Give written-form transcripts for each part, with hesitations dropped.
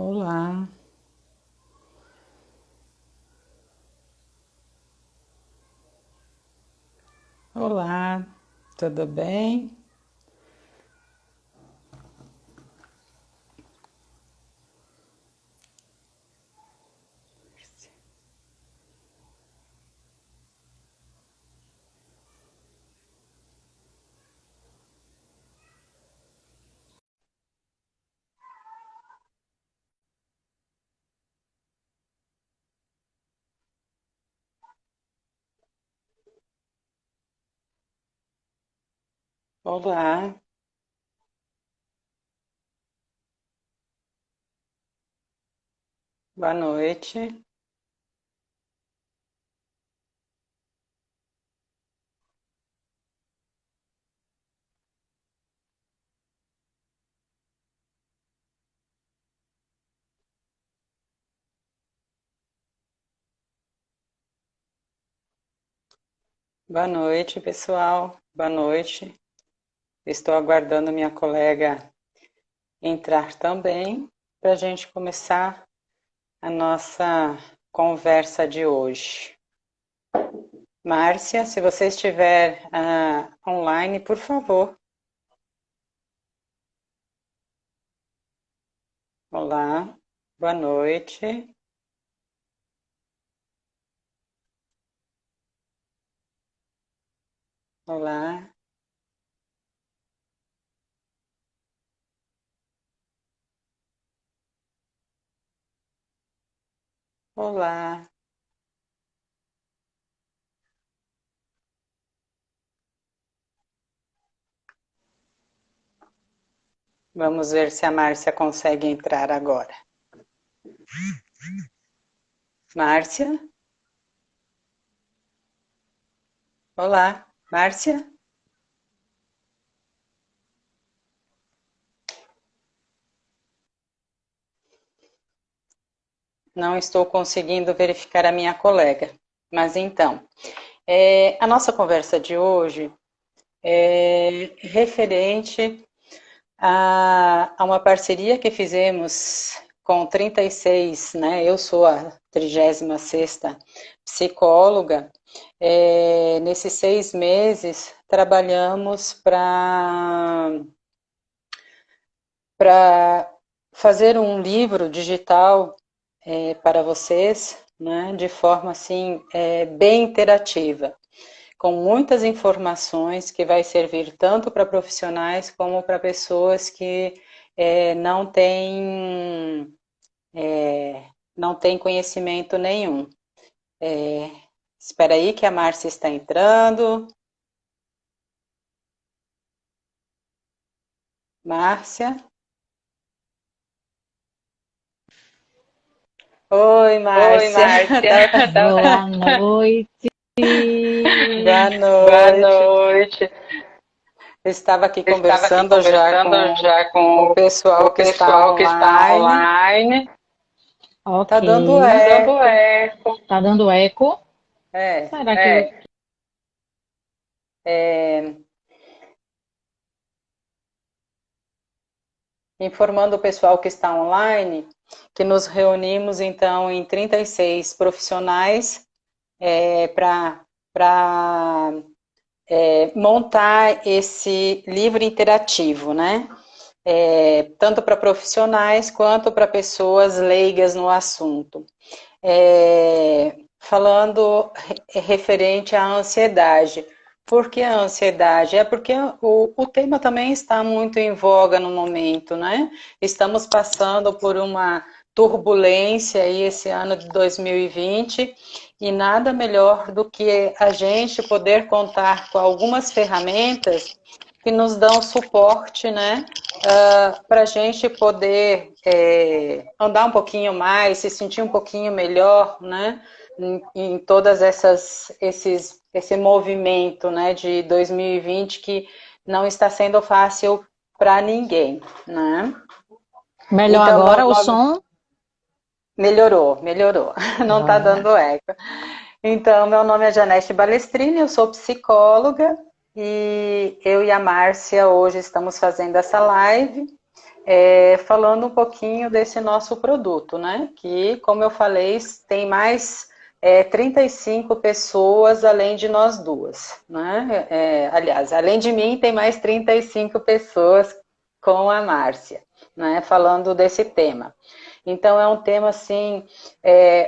Olá, olá, tudo bem? Olá, boa noite. Boa noite, pessoal. Boa noite. Estou aguardando minha colega entrar também para a gente começar a nossa conversa de hoje. Márcia, se você estiver online, por favor. Olá, boa noite. Olá, olá. Vamos ver se a Márcia consegue entrar agora. Márcia? Olá, Márcia? Não estou conseguindo verificar a minha colega. Mas então, a nossa conversa de hoje é referente a uma parceria que fizemos com 36, né? Eu sou a 36ª psicóloga. Nesses 6 meses, trabalhamos para fazer um livro digital para vocês, né, de forma assim bem interativa, com muitas informações que vai servir tanto para profissionais como para pessoas que não têm não têm conhecimento nenhum. Espera aí que a Márcia está entrando. Márcia? Oi, Oi, Márcia. Márcia. Boa noite. Boa Boa noite. noite. Eu estava aqui Estava aqui conversando já conversando com já o com pessoal o que está pessoal que está online. online. Tá Ok. dando Tá dando eco. eco. Tá dando eco? É, Será que é, informando o pessoal que está online que nos reunimos então em 36 profissionais para montar esse livro interativo, né? Tanto para profissionais quanto para pessoas leigas no assunto. Falando referente à ansiedade. Por que a ansiedade? É porque o tema também está muito em voga no momento, né? Estamos passando por uma turbulência aí esse ano de 2020 e nada melhor do que a gente poder contar com algumas ferramentas que nos dão suporte, né? Para a gente poder andar um pouquinho mais, se sentir um pouquinho melhor, né? Em todas esse movimento, né, de 2020 que não está sendo fácil para ninguém, né? melhor Então, agora o som? melhorou, não está Joia. dando eco. Então, meu nome é Janete Balestrini, eu sou psicóloga e eu e a Márcia hoje estamos fazendo essa live falando um pouquinho desse nosso produto, né? Que, como eu falei, tem mais 35 pessoas além de nós duas, né? Aliás, além de mim, tem mais 35 pessoas com a Márcia, né? Falando desse tema. Então, é um tema, assim,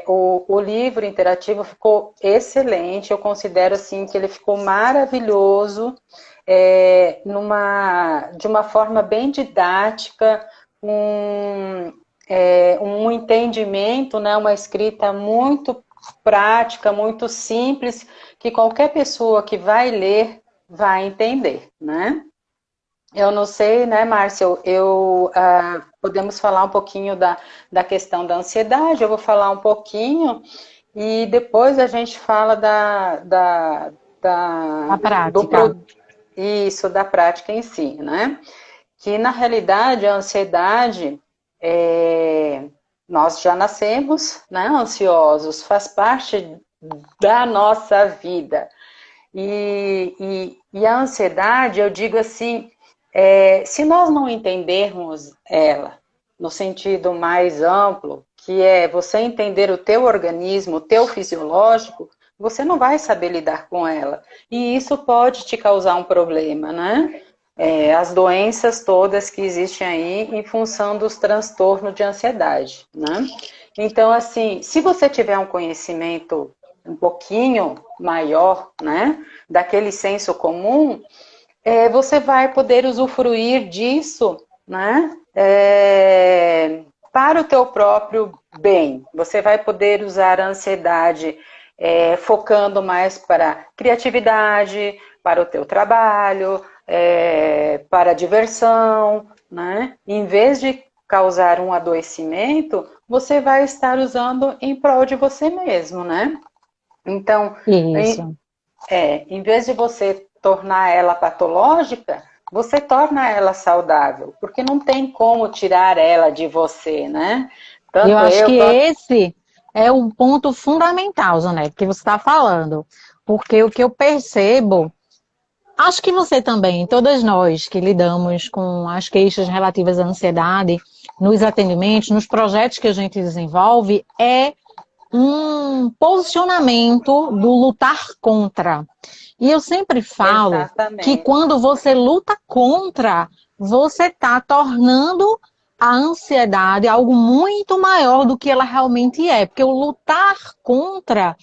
o livro interativo ficou excelente, eu considero, assim, que ele ficou maravilhoso, de uma forma bem didática, um entendimento, né, uma escrita muito prática, muito simples, que qualquer pessoa que vai ler vai entender, né? Eu não sei, né, Márcia, podemos falar um pouquinho da questão da ansiedade, eu vou falar um pouquinho, e depois a gente fala A prática. da prática em si, né? Que na realidade a ansiedade, nós já nascemos, né, ansiosos, faz parte da nossa vida. E a ansiedade, eu digo assim, se nós não entendermos ela no sentido mais amplo, que é você entender o teu organismo, o teu fisiológico, você não vai saber lidar com ela. E isso pode te causar um problema, né? As doenças todas que existem aí em função dos transtornos de ansiedade, né? Então, assim, se você tiver um conhecimento um pouquinho maior, né, daquele senso comum, você vai poder usufruir disso, né, para o teu próprio bem. Você vai poder usar a ansiedade focando mais para criatividade, para o teu trabalho, para a diversão, né? Em vez de causar um adoecimento, você vai estar usando em prol de você mesmo, né? Então, Isso. em vez de você tornar ela patológica, você torna ela saudável, porque não tem como tirar ela de você, né? Eu Tanto acho eu que quanto... esse é o ponto fundamental, Janete, que você está falando. Porque o que eu percebo, acho que você também, todas nós que lidamos com as queixas relativas à ansiedade, nos atendimentos, nos projetos que a gente desenvolve, é um posicionamento do lutar contra. E eu sempre falo que Exatamente. quando você luta contra, você está tornando a ansiedade algo muito maior do que ela realmente é. Porque o lutar contra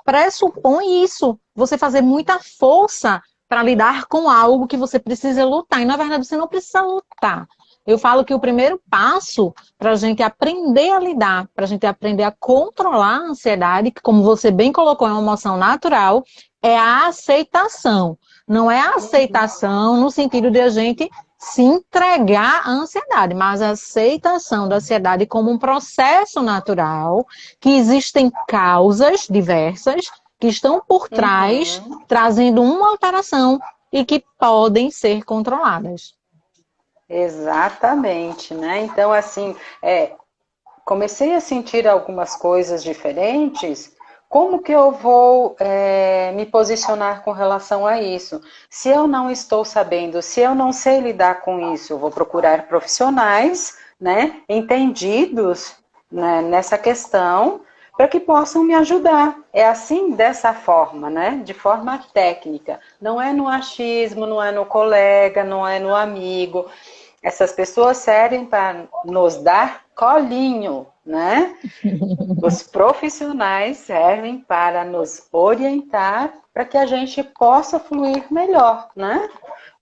pressupõe isso, você fazer muita força para lidar com algo que você precisa lutar. E na verdade você não precisa lutar. Eu falo que o primeiro passo para a gente aprender a lidar, para a gente aprender a controlar a ansiedade, que como você bem colocou, é uma emoção natural, é a aceitação. Não é a aceitação no sentido de a gente se entregar à ansiedade, mas a aceitação da ansiedade como um processo natural, que existem causas diversas que estão por trás, trazendo uma alteração e que podem ser controladas. Exatamente, né? Então, assim, comecei a sentir algumas coisas diferentes. Como que eu vou me posicionar com relação a isso? Se eu não estou sabendo, se eu não sei lidar com isso, eu vou procurar profissionais, né, entendidos, né, nessa questão, para que possam me ajudar. É assim, dessa forma, né, de forma técnica. Não é no achismo, não é no colega, não é no amigo. Essas pessoas servem para nos dar colinho, né? Os profissionais servem para nos orientar para que a gente possa fluir melhor, né?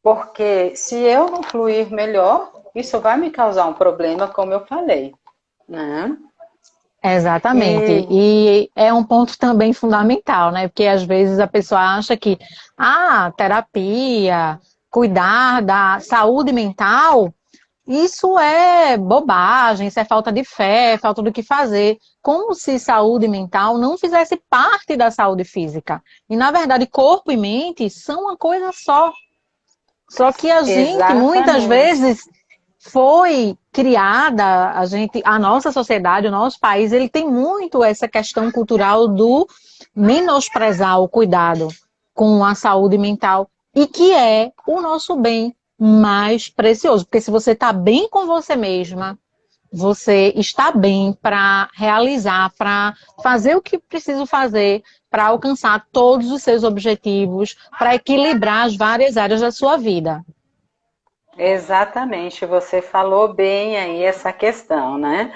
Porque se eu não fluir melhor, isso vai me causar um problema, como eu falei, né? Exatamente. E E é um ponto também fundamental, né? Porque às vezes a pessoa acha que, terapia, cuidar da saúde mental, isso é bobagem, isso é falta de fé, falta do que fazer. Como se saúde mental não fizesse parte da saúde física. E, na verdade, corpo e mente são uma coisa só. Só que a gente, muitas exatamente. vezes, foi criada, a nossa sociedade, o nosso país, ele tem muito essa questão cultural do menosprezar o cuidado com a saúde mental, e que é o nosso bem. mais precioso. Porque se você está bem com você mesma, você está bem para realizar, para fazer o que preciso fazer, para alcançar todos os seus objetivos, para equilibrar as várias áreas da sua vida. Exatamente, você falou bem aí essa questão, né?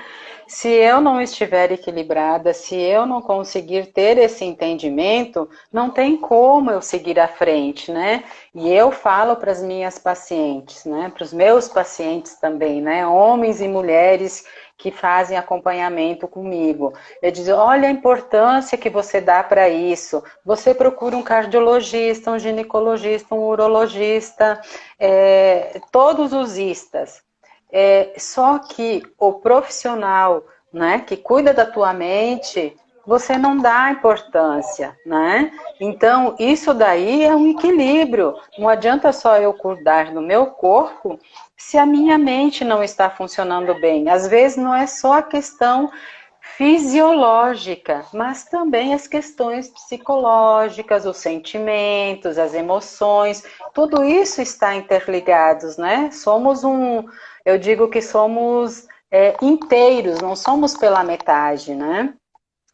Se eu não estiver equilibrada, se eu não conseguir ter esse entendimento, não tem como eu seguir à frente, né? E eu falo para as minhas pacientes, né? Para os meus pacientes também, né? Homens e mulheres que fazem acompanhamento comigo. Eu digo, olha a importância que você dá para isso. Você procura um cardiologista, um ginecologista, um urologista, todos os istas. Só que o profissional, né, que cuida da tua mente, você não dá importância, né? Então, isso daí é um equilíbrio. Não adianta só eu cuidar do meu corpo se a minha mente não está funcionando bem. Às vezes não é só a questão fisiológica, mas também as questões psicológicas, os sentimentos, as emoções, tudo isso está interligados, né? Eu digo que somos inteiros, não somos pela metade, né?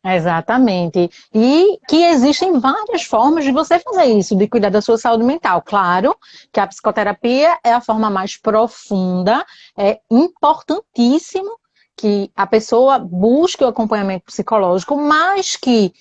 Exatamente. E que existem várias formas de você fazer isso, de cuidar da sua saúde mental. Claro que a psicoterapia é a forma mais profunda, é importantíssimo que a pessoa busque o acompanhamento psicológico, mas que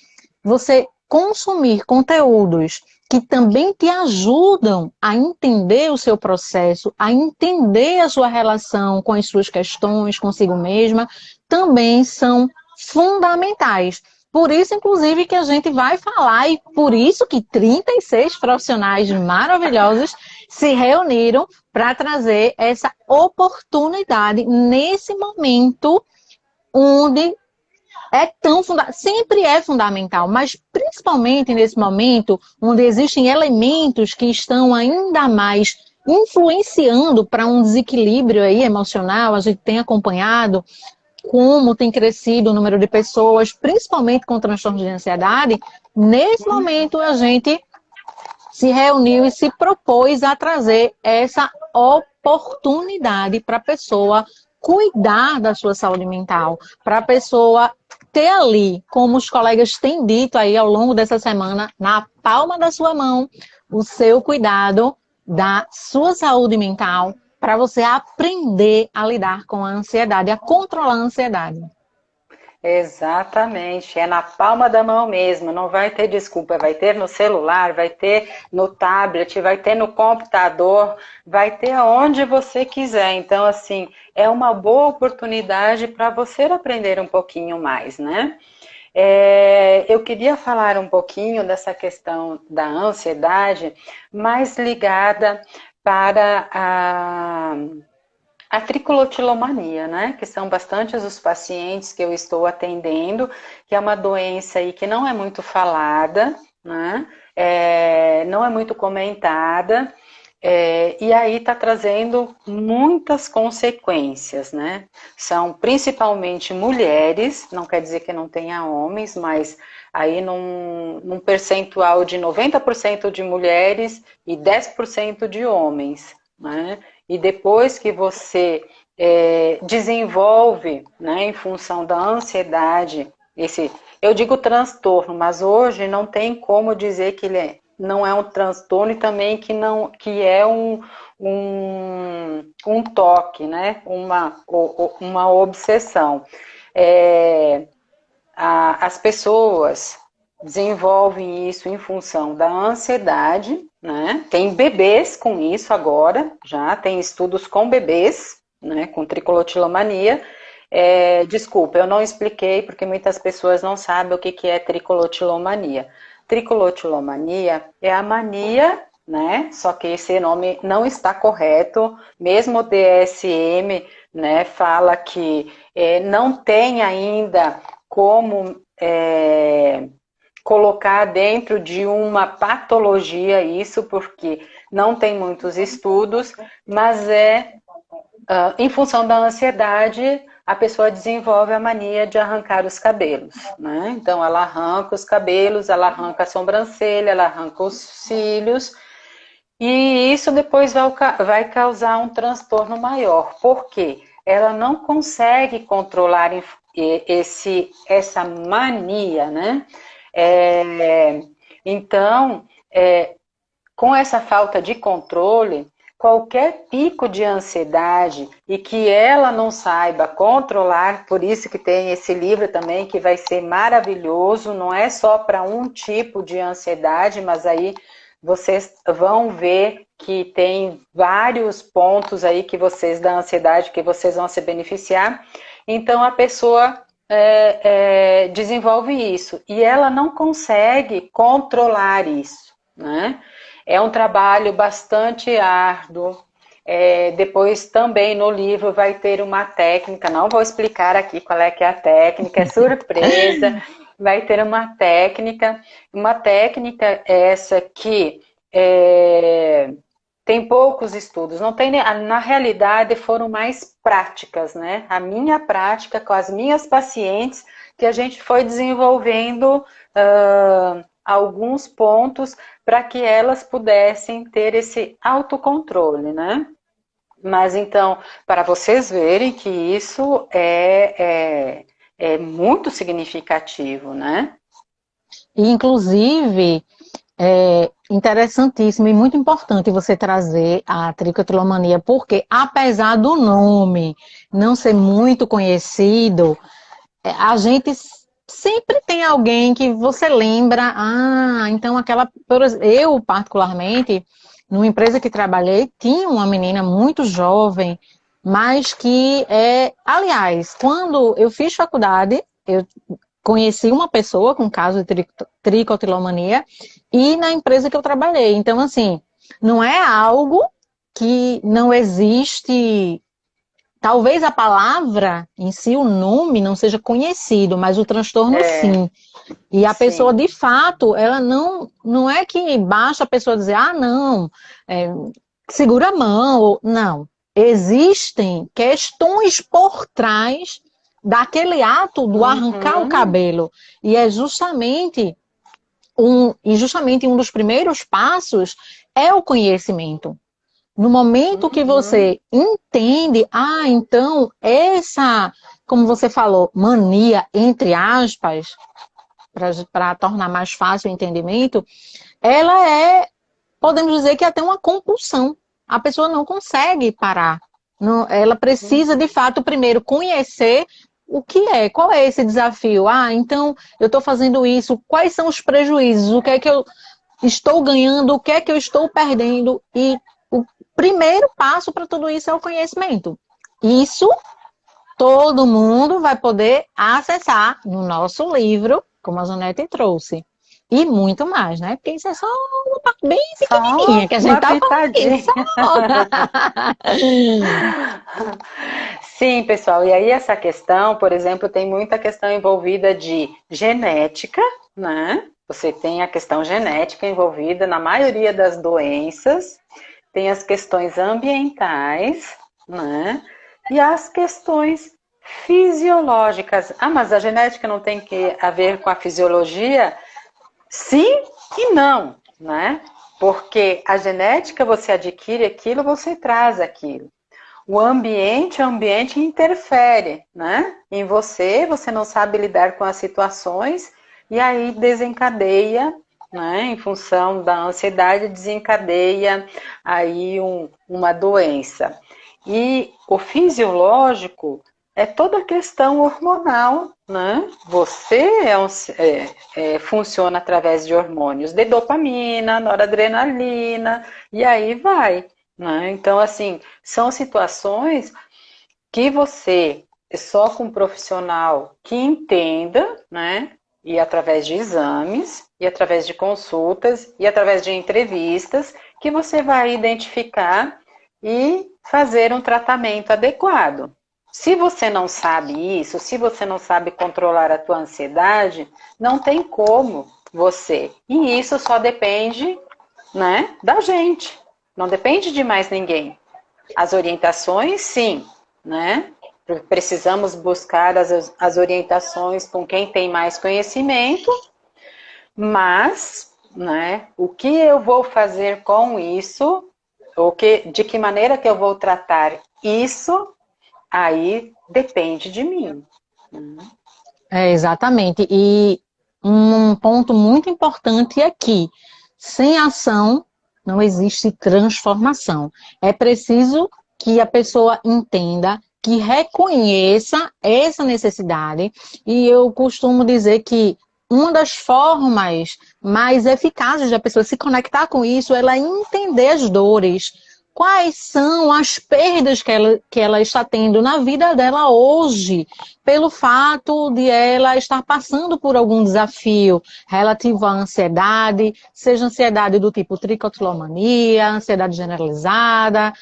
você consumir conteúdos que também te ajudam a entender o seu processo, a entender a sua relação com as suas questões consigo mesma, também são fundamentais. Por isso, inclusive, que a gente vai falar, e por isso que 36 profissionais maravilhosos se reuniram para trazer essa oportunidade nesse momento onde sempre é fundamental, mas principalmente nesse momento onde existem elementos que estão ainda mais influenciando para um desequilíbrio aí emocional, a gente tem acompanhado como tem crescido o número de pessoas, principalmente com transtornos de ansiedade. Nesse momento a gente se reuniu e se propôs a trazer essa oportunidade para a pessoa cuidar da sua saúde mental, para a pessoa ter ali, como os colegas têm dito aí ao longo dessa semana, na palma da sua mão, o seu cuidado da sua saúde mental, para você aprender a lidar com a ansiedade, a controlar a ansiedade. Exatamente, é na palma da mão mesmo, não vai ter desculpa, vai ter no celular, vai ter no tablet, vai ter no computador, vai ter aonde você quiser. Então, assim, é uma boa oportunidade para você aprender um pouquinho mais, né? Eu queria falar um pouquinho dessa questão da ansiedade, mais ligada para a tricotilomania, né? Que são bastantes os pacientes que eu estou atendendo, que é uma doença aí que não é muito falada, né? Não é muito comentada, e aí está trazendo muitas consequências, né? São principalmente mulheres, não quer dizer que não tenha homens, mas aí num percentual de 90% de mulheres e 10% de homens, né? E depois que você desenvolve, né, em função da ansiedade, eu digo transtorno, mas hoje não tem como dizer que ele não é um transtorno e também que é um toque, né, uma obsessão. As pessoas desenvolvem isso em função da ansiedade, né? Tem bebês com isso agora, já tem estudos com bebês, né, com tricotilomania. Desculpa, eu não expliquei porque muitas pessoas não sabem o que é tricotilomania. Tricotilomania é a mania, né? Só que esse nome não está correto, mesmo o DSM, né, fala que não tem ainda como colocar dentro de uma patologia isso, porque não tem muitos estudos, mas em função da ansiedade, a pessoa desenvolve a mania de arrancar os cabelos, né? Então, ela arranca os cabelos, ela arranca a sobrancelha, ela arranca os cílios, E isso depois vai causar um transtorno maior. Por quê? Ela não consegue controlar essa mania, né? É, então, com essa falta de controle, qualquer pico de ansiedade e que ela não saiba controlar, por isso que tem esse livro também que vai ser maravilhoso, não é só para um tipo de ansiedade, mas aí vocês vão ver que tem vários pontos aí que vocês da ansiedade que vocês vão se beneficiar. Então a pessoa desenvolve isso e ela não consegue controlar isso, né? É um trabalho bastante árduo. Depois também no livro vai ter uma técnica, não vou explicar aqui qual é que é a técnica, é surpresa. Vai ter uma técnica essa que tem poucos estudos, não tem, na realidade foram mais práticas, né? A minha prática com as minhas pacientes, que a gente foi desenvolvendo alguns pontos para que elas pudessem ter esse autocontrole, né? Mas então, para vocês verem que isso é muito significativo, né? E, inclusive, é interessantíssimo e muito importante você trazer a tricotilomania, porque apesar do nome não ser muito conhecido, a gente sempre tem alguém que você lembra, então aquela, eu particularmente, numa empresa que trabalhei, tinha uma menina muito jovem, mas que aliás, quando eu fiz faculdade, eu conheci uma pessoa com caso de tricotilomania e na empresa que eu trabalhei. Então, assim, não é algo que não existe. Talvez a palavra em si, o nome, não seja conhecido, mas o transtorno sim. E a pessoa, de fato, ela não é que basta a pessoa dizer, não, segura a mão. Não. Existem questões por trás daquele ato do arrancar o cabelo. E é justamente um dos primeiros passos é o conhecimento. No momento que você entende, então essa, como você falou, mania, entre aspas, para tornar mais fácil o entendimento, ela podemos dizer que é até uma compulsão. A pessoa não consegue parar. Não, ela precisa, de fato, primeiro conhecer o que é, qual é esse desafio. Então eu estou fazendo isso, quais são os prejuízos, o que é que eu estou ganhando, o que é que eu estou perdendo, e o primeiro passo para tudo isso é o conhecimento. Isso todo mundo vai poder acessar no nosso livro, como a Janete trouxe. E muito mais, né? Porque isso é só uma parte bem pequenininha que a gente tá falando aqui. Sim, pessoal. E aí essa questão, por exemplo, tem muita questão envolvida de genética, né? Você tem a questão genética envolvida na maioria das doenças, tem as questões ambientais, né? E as questões fisiológicas. Mas a genética não tem que a ver com a fisiologia? Sim e não, né? Porque a genética você adquire aquilo, você traz aquilo. O ambiente interfere, né? Em você não sabe lidar com as situações e aí desencadeia, né? Em função da ansiedade, desencadeia aí uma doença. E o fisiológico é toda a questão hormonal, né? Você funciona através de hormônios de dopamina, noradrenalina, e aí vai. Né? Então, assim, são situações que você, só com um profissional que entenda, né? E através de exames, e através de consultas, e através de entrevistas, que você vai identificar e fazer um tratamento adequado. Se você não sabe isso, se você não sabe controlar a tua ansiedade, não tem como você. E isso só depende, né, da gente. Não depende de mais ninguém. As orientações, sim, né? Precisamos buscar as orientações com quem tem mais conhecimento, mas né? O que eu vou fazer com isso? De que maneira que eu vou tratar isso? Aí depende de mim. Exatamente. E um ponto muito importante é que sem ação não existe transformação. É preciso que a pessoa entenda, que reconheça essa necessidade. E eu costumo dizer que uma das formas mais eficazes da pessoa se conectar com isso é ela entender as dores. Quais são as perdas que ela está tendo na vida dela hoje, pelo fato de ela estar passando por algum desafio relativo à ansiedade, seja ansiedade do tipo tricotilomania, ansiedade generalizada,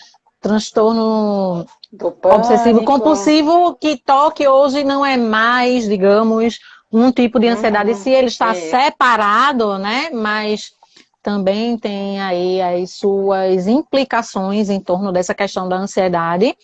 transtorno Do pânico. obsessivo-compulsivo, que hoje não é mais, digamos, um tipo de ansiedade, se ele está separado, né? Mas também tem aí as suas implicações em torno dessa questão da ansiedade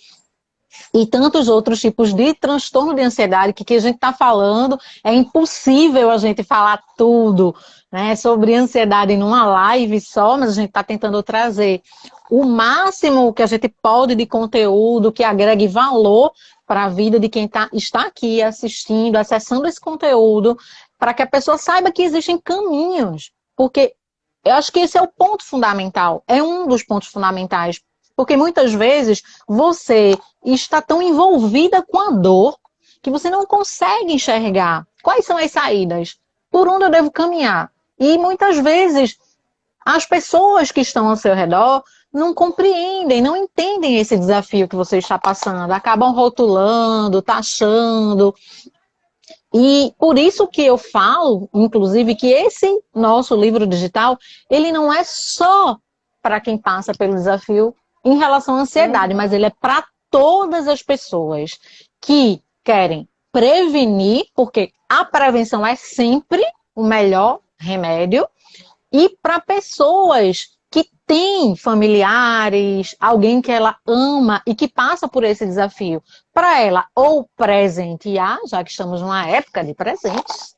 e tantos outros tipos de transtorno de ansiedade que a gente está falando. É impossível a gente falar tudo, né, sobre ansiedade numa live só, mas a gente está tentando trazer o máximo que a gente pode de conteúdo que agregue valor para a vida de quem está aqui assistindo, acessando esse conteúdo, para que a pessoa saiba que existem caminhos, porque eu acho que esse é o ponto fundamental, é um dos pontos fundamentais, porque muitas vezes você está tão envolvida com a dor que você não consegue enxergar quais são as saídas, por onde eu devo caminhar. E muitas vezes as pessoas que estão ao seu redor não compreendem, não entendem esse desafio que você está passando, acabam rotulando, taxando. E por isso que eu falo, inclusive, que esse nosso livro digital, ele não é só para quem passa pelo desafio em relação à ansiedade, mas ele é para todas as pessoas que querem prevenir, porque a prevenção é sempre o melhor remédio, e para pessoas que têm familiares, alguém que ela ama e que passa por esse desafio, para ela ou presentear, já que estamos numa época de presentes,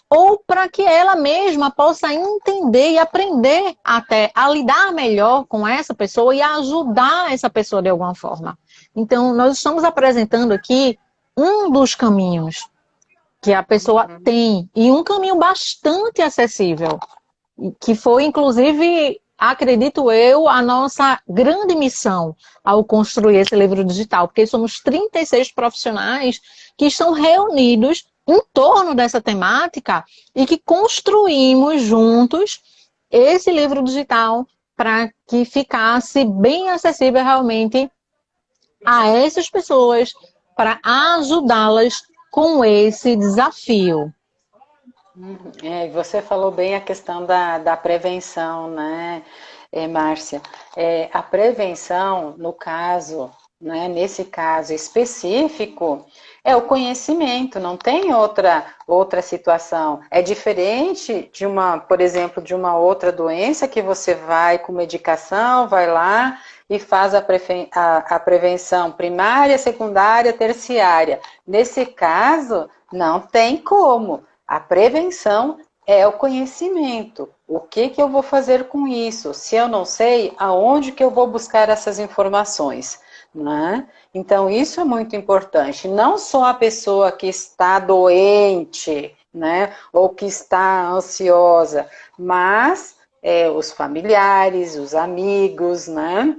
ou para que ela mesma possa entender e aprender até a lidar melhor com essa pessoa e a ajudar essa pessoa de alguma forma. Então, nós estamos apresentando aqui um dos caminhos que a pessoa tem, e um caminho bastante acessível, que foi, inclusive, acredito eu, a nossa grande missão ao construir esse livro digital, porque somos 36 profissionais que estão reunidos em torno dessa temática e que construímos juntos esse livro digital para que ficasse bem acessível realmente a essas pessoas, para ajudá-las com esse desafio. Você falou bem a questão da prevenção, né, Márcia? A prevenção, no caso, né, nesse caso específico, é o conhecimento, não tem outra situação. É diferente de por exemplo, de uma outra doença que você vai com medicação, vai lá e faz a prevenção primária, secundária, terciária. Nesse caso, não tem como. A prevenção é o conhecimento. O que eu vou fazer com isso? Se eu não sei, aonde que eu vou buscar essas informações? Né? Então, isso é muito importante. Não só a pessoa que está doente, né, ou que está ansiosa, mas os familiares, os amigos, né?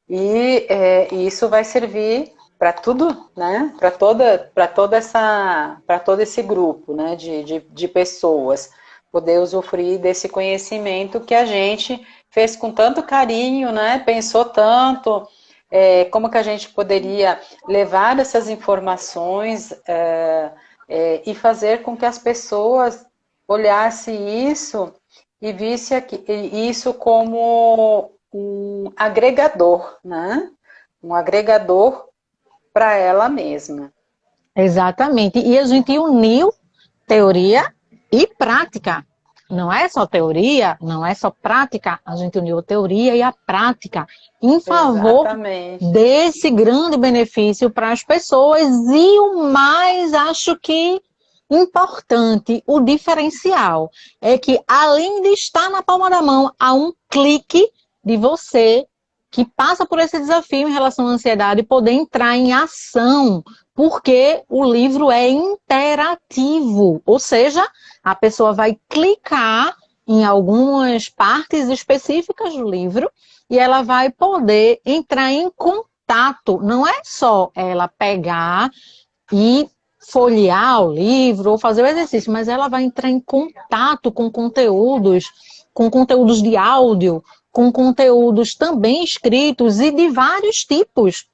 E isso vai servir para tudo, né? Para todo esse grupo, né? De pessoas poder usufruir desse conhecimento que a gente fez com tanto carinho, né? Pensou tanto. Como que a gente poderia levar essas informações e fazer com que as pessoas olhassem isso e vissem isso como um agregador, né? Um agregador para ela mesma. Exatamente. E a gente uniu teoria e prática. Não é só teoria, não é só prática, a gente uniu a teoria e a prática em favor desse grande benefício para as pessoas. E o mais, acho que importante, o diferencial é que, além de estar na palma da mão, há um clique de você que passa por esse desafio em relação à ansiedade poder entrar em ação, porque o livro é interativo, ou seja, a pessoa vai clicar em algumas partes específicas do livro e ela vai poder entrar em contato. Não é só ela pegar e folhear o livro ou fazer o exercício, mas ela vai entrar em contato com conteúdos de áudio, com conteúdos também escritos e de vários tipos.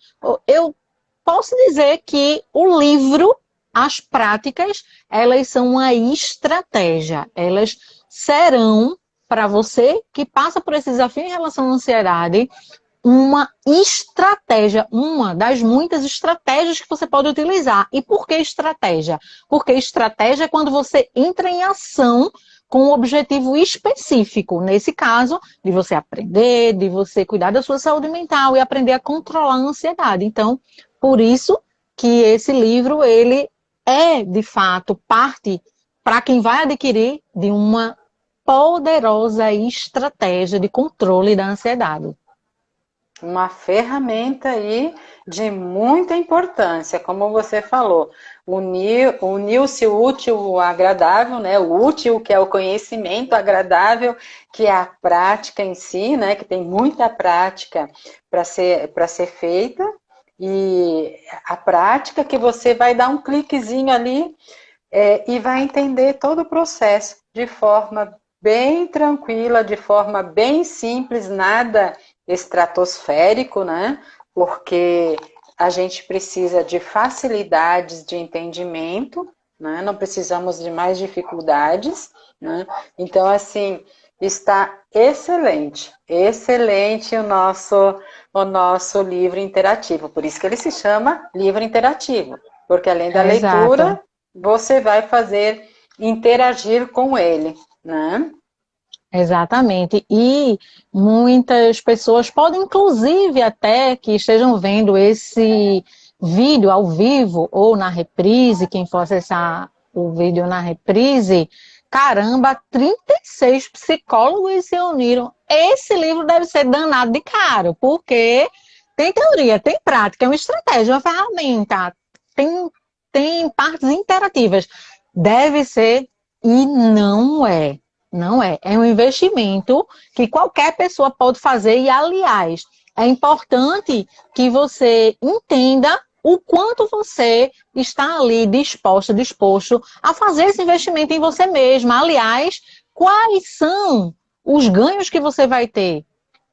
Eu posso dizer que o livro, as práticas, elas são uma estratégia. Elas serão, para você que passa por esse desafio em relação à ansiedade, uma estratégia, uma das muitas estratégias que você pode utilizar. E por que estratégia? Porque estratégia é quando você entra em ação com um objetivo específico. Nesse caso, de você aprender, de você cuidar da sua saúde mental e aprender a controlar a ansiedade. Então, por isso que esse livro, ele é, de fato, parte, para quem vai adquirir, de uma poderosa estratégia de controle da ansiedade. Uma ferramenta aí de muita importância, como você falou, uniu-se o útil ao agradável, né? O útil, que é o conhecimento, agradável, que é a prática em si, né? Que tem muita prática para ser feita, e a prática que você vai dar um cliquezinho ali e vai entender todo o processo de forma bem tranquila, de forma bem simples, nada estratosférico, né? Porque a gente precisa de facilidades de entendimento, né? Não precisamos de mais dificuldades, né? Então, assim, está excelente, excelente o nosso livro interativo. Por isso que ele se chama livro interativo, porque além da Exato. leitura, você vai fazer interagir com ele, né? Exatamente. E muitas pessoas podem, inclusive, até que estejam vendo esse vídeo ao vivo ou na reprise, quem for acessar o vídeo na reprise, caramba, 36 psicólogos se uniram. Esse livro deve ser danado de caro, porque tem teoria, tem prática, é uma estratégia, uma ferramenta, tem, tem partes interativas. Deve ser e não é. Não é. É um investimento que qualquer pessoa pode fazer e, aliás, é importante que você entenda o quanto você está ali disposto a fazer esse investimento em você mesma. Aliás, quais são os ganhos que você vai ter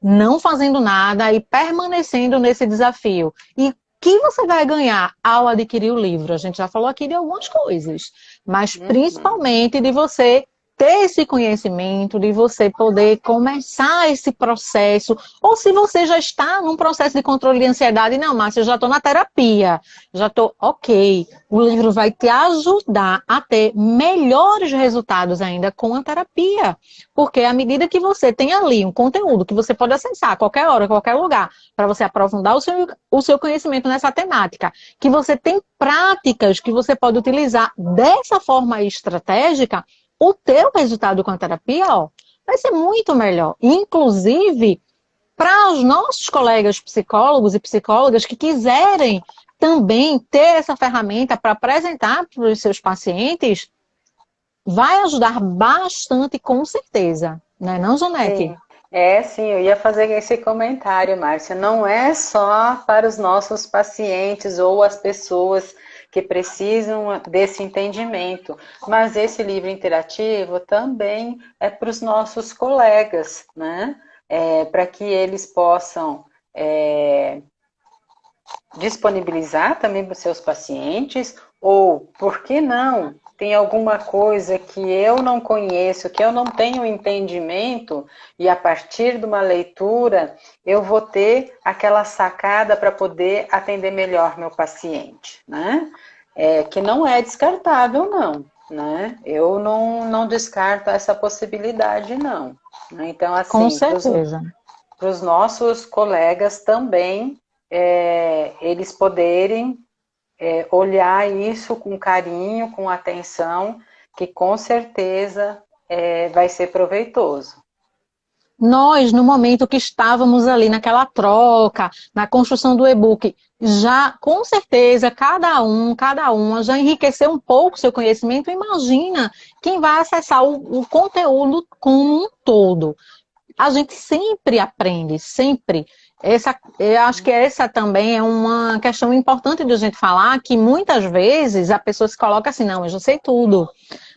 não fazendo nada e permanecendo nesse desafio? E que você vai ganhar ao adquirir o livro? A gente já falou aqui de algumas coisas, mas Uhum. principalmente de você ter esse conhecimento, de você poder começar esse processo, ou se você já está num processo de controle de ansiedade, não, Márcia, eu já estou na terapia, já estou ok, o livro vai te ajudar a ter melhores resultados ainda com a terapia, porque à medida que você tem ali um conteúdo que você pode acessar a qualquer hora, a qualquer lugar, para você aprofundar o seu conhecimento nessa temática, que você tem práticas que você pode utilizar dessa forma estratégica, o teu resultado com a terapia, ó, vai ser muito melhor. Inclusive, para os nossos colegas psicólogos e psicólogas que quiserem também ter essa ferramenta para apresentar para os seus pacientes, vai ajudar bastante, com certeza. Não é não, Jonete? Sim, sim, eu ia fazer esse comentário, Márcia. Não é só para os nossos pacientes ou as pessoas que precisam desse entendimento, mas esse livro interativo também é para os nossos colegas, né? Para que eles possam disponibilizar também para os seus pacientes, ou, por que não, tem alguma coisa que eu não conheço, que eu não tenho entendimento, e a partir de uma leitura eu vou ter aquela sacada para poder atender melhor meu paciente, né? Que não é descartável, não, né? Eu não descarto essa possibilidade, não. Então, Com assim, certeza. para os nossos colegas também, eles poderem olhar isso com carinho, com atenção, que com certeza vai ser proveitoso. Nós, no momento que estávamos ali naquela troca, na construção do e-book, já, com certeza, cada uma já enriqueceu um pouco seu conhecimento. Imagina quem vai acessar o conteúdo como um todo. A gente sempre aprende, sempre. Eu acho que essa também é uma questão importante de a gente falar, que muitas vezes a pessoa se coloca assim, não, eu já sei tudo.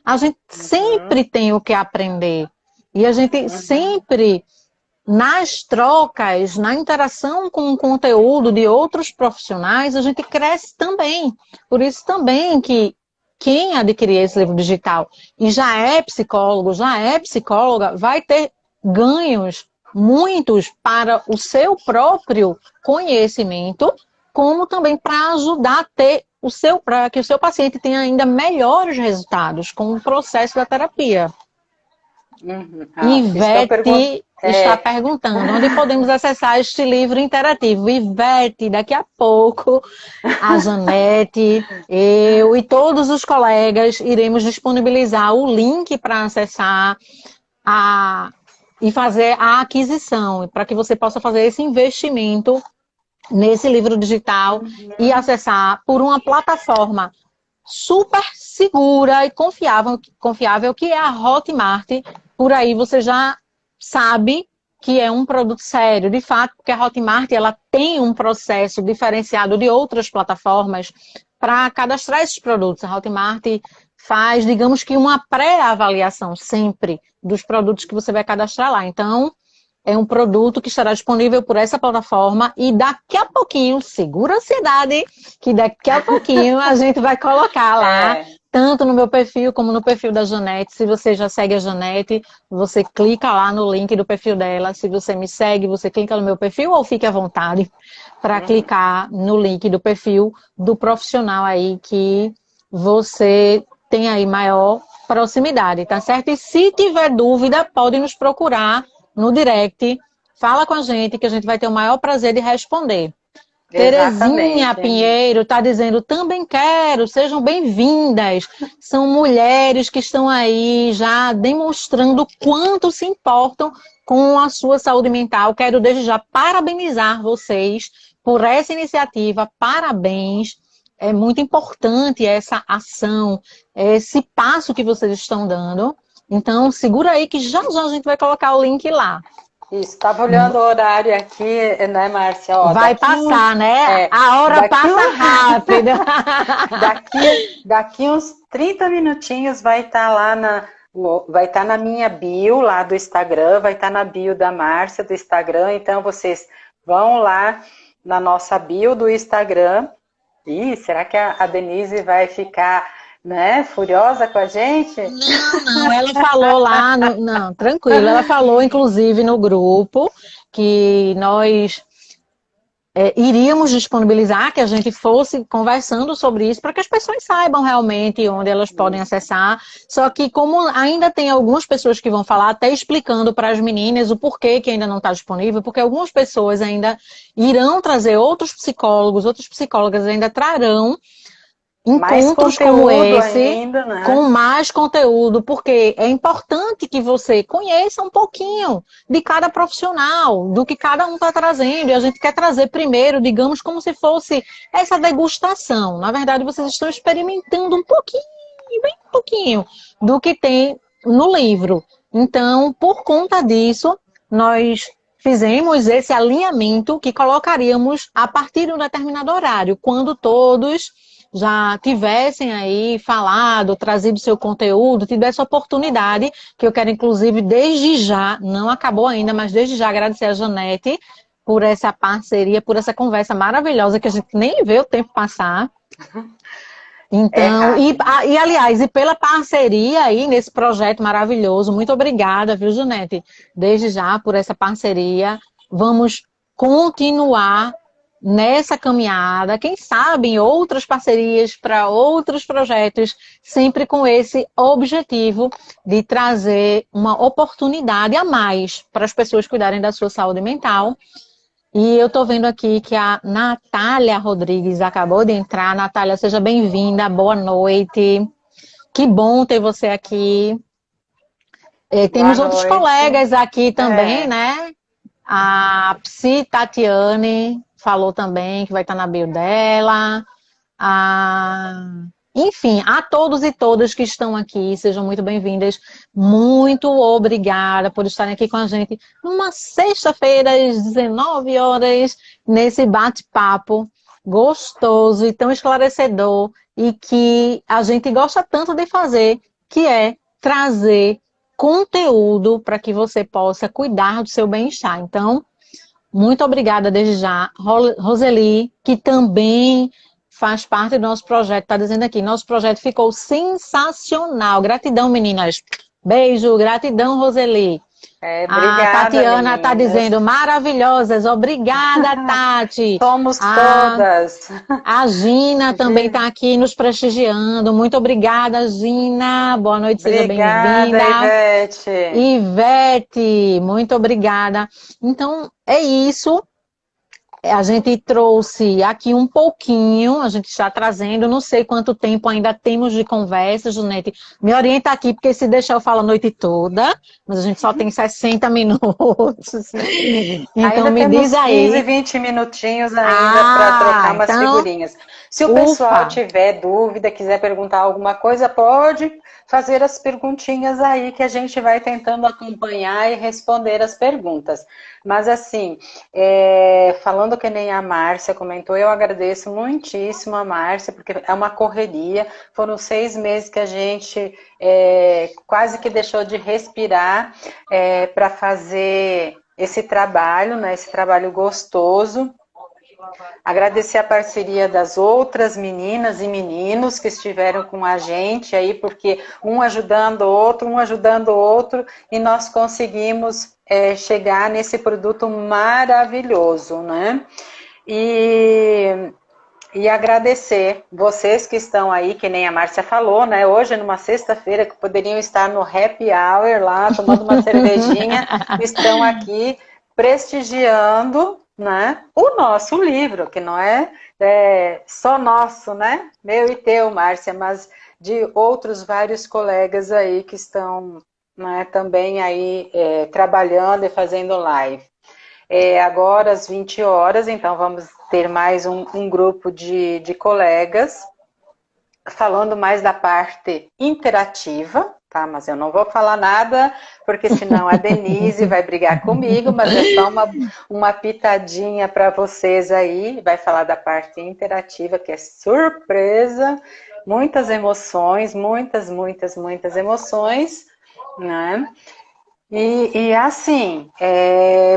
A gente sempre tem o que aprender. E a gente sempre, nas trocas, na interação com o conteúdo de outros profissionais, a gente cresce também. Por isso também que quem adquirir esse livro digital e já é psicólogo, já é psicóloga, vai ter ganhos muitos para o seu próprio conhecimento, como também para ajudar a ter para que o seu paciente tenha ainda melhores resultados com o processo da terapia. Ivete está perguntando onde podemos acessar este livro interativo. Ivete, daqui a pouco a Janete, eu e todos os colegas iremos disponibilizar o link para acessar e fazer a aquisição, para que você possa fazer esse investimento nesse livro digital e acessar por uma plataforma super segura e confiável, que é a Hotmart. Por aí você já sabe que é um produto sério, de fato, porque a Hotmart ela tem um processo diferenciado de outras plataformas para cadastrar esses produtos. A Hotmart faz, digamos que uma pré-avaliação sempre dos produtos que você vai cadastrar lá. Então, é um produto que estará disponível por essa plataforma e daqui a pouquinho, segura a ansiedade, que daqui a pouquinho a gente vai colocar lá, tanto no meu perfil como no perfil da Janete. Se você já segue a Janete, você clica lá no link do perfil dela. Se você me segue, você clica no meu perfil ou fique à vontade para clicar no link do perfil do profissional aí que você tem aí maior proximidade, tá certo? E se tiver dúvida, pode nos procurar no direct, fala com a gente que a gente vai ter o maior prazer de responder. Terezinha Pinheiro está dizendo, também quero, sejam bem-vindas. São mulheres que estão aí já demonstrando quanto se importam com a sua saúde mental. Quero desde já parabenizar vocês por essa iniciativa, parabéns. É muito importante essa ação, esse passo que vocês estão dando. Então, segura aí que já já a gente vai colocar o link lá. Isso, estava olhando o horário aqui, né, Márcia? Ó, vai passar, né? A hora passa rápido. daqui uns 30 minutinhos vai estar lá vai estar na minha bio lá do Instagram, vai estar na bio da Márcia do Instagram, então vocês vão lá na nossa bio do Instagram. Ih, será que a Denise vai ficar, né, furiosa com a gente? Não, ela falou lá, não, tranquilo, ela falou inclusive no grupo que nós iríamos disponibilizar, que a gente fosse conversando sobre isso, para que as pessoas saibam realmente onde elas podem acessar. Só que como ainda tem algumas pessoas que vão falar, até explicando para as meninas o porquê que ainda não está disponível, porque algumas pessoas ainda irão trazer outros psicólogos, outras psicólogas ainda trarão encontros como esse, ainda, né? Com mais conteúdo, porque é importante que você conheça um pouquinho de cada profissional, do que cada um está trazendo, e a gente quer trazer primeiro, digamos, como se fosse essa degustação. Na verdade, vocês estão experimentando um pouquinho, bem pouquinho, do que tem no livro. Então, por conta disso, nós fizemos esse alinhamento que colocaríamos a partir de um determinado horário, quando todos já tivessem aí falado, trazido seu conteúdo, tido essa oportunidade, que eu quero inclusive desde já, não acabou ainda, mas desde já agradecer a Janete por essa parceria, por essa conversa maravilhosa, que a gente nem vê o tempo passar. Então, e aliás, e pela parceria aí nesse projeto maravilhoso, muito obrigada, viu, Janete? Desde já por essa parceria, vamos continuar nessa caminhada, quem sabe em outras parcerias para outros projetos, sempre com esse objetivo de trazer uma oportunidade a mais para as pessoas cuidarem da sua saúde mental. E eu estou vendo aqui que a Natália Rodrigues acabou de entrar. Natália, seja bem-vinda, boa noite. Que bom ter você aqui. Boa Temos outros noite. colegas aqui também, É, né? A Psi Tatiane falou também que vai estar na bio dela. A... Enfim, a todos e todas que estão aqui, sejam muito bem-vindas. Muito obrigada por estarem aqui com a gente numa sexta-feira, às 19 horas, nesse bate-papo gostoso e tão esclarecedor e que a gente gosta tanto de fazer, que é trazer conteúdo para que você possa cuidar do seu bem-estar. Então, muito obrigada desde já. Roseli, que também faz parte do nosso projeto, está dizendo aqui, nosso projeto ficou sensacional. Gratidão, meninas. Beijo, gratidão, Roseli. A obrigada, Tatiana está meninas. dizendo, maravilhosas. Obrigada, Tati. Somos A todas. a Gina também Gi- está aqui nos prestigiando. Muito obrigada, Gina. Boa noite, seja Obrigada, bem-vinda. Ivete. Ivete, muito obrigada. Então, é isso. A gente trouxe aqui um pouquinho, a gente está trazendo, não sei quanto tempo ainda temos de conversa, Junete. Me orienta aqui, porque se deixar eu falo a noite toda, mas a gente só tem 60 minutos. Então, Ainda me diz temos 15, aí. 20 minutinhos ainda para Ah, trocar umas então, figurinhas. Se o pessoal ufa. tiver dúvida, quiser perguntar alguma coisa, pode fazer as perguntinhas aí que a gente vai tentando acompanhar e responder as perguntas. Mas assim, falando que nem a Márcia comentou, eu agradeço muitíssimo a Márcia, porque é uma correria. Foram 6 meses que a gente quase que deixou de respirar para fazer esse trabalho, né, esse trabalho gostoso. Agradecer a parceria das outras meninas e meninos que estiveram com a gente aí, porque um ajudando o outro, e nós conseguimos chegar nesse produto maravilhoso, né? E agradecer vocês que estão aí, que nem a Márcia falou, né? Hoje, numa sexta-feira, que poderiam estar no happy hour lá, tomando uma cervejinha, estão aqui prestigiando, né, o nosso livro, que não é só nosso, né? Meu e teu, Márcia, mas de outros vários colegas aí que estão, né, também aí trabalhando e fazendo live. Agora às 20 horas, então vamos ter mais um grupo de colegas falando mais da parte interativa, tá? Mas eu não vou falar nada, porque senão a Denise vai brigar comigo, mas é só uma pitadinha para vocês aí, vai falar da parte interativa, que é surpresa, muitas emoções, muitas emoções, né? E assim,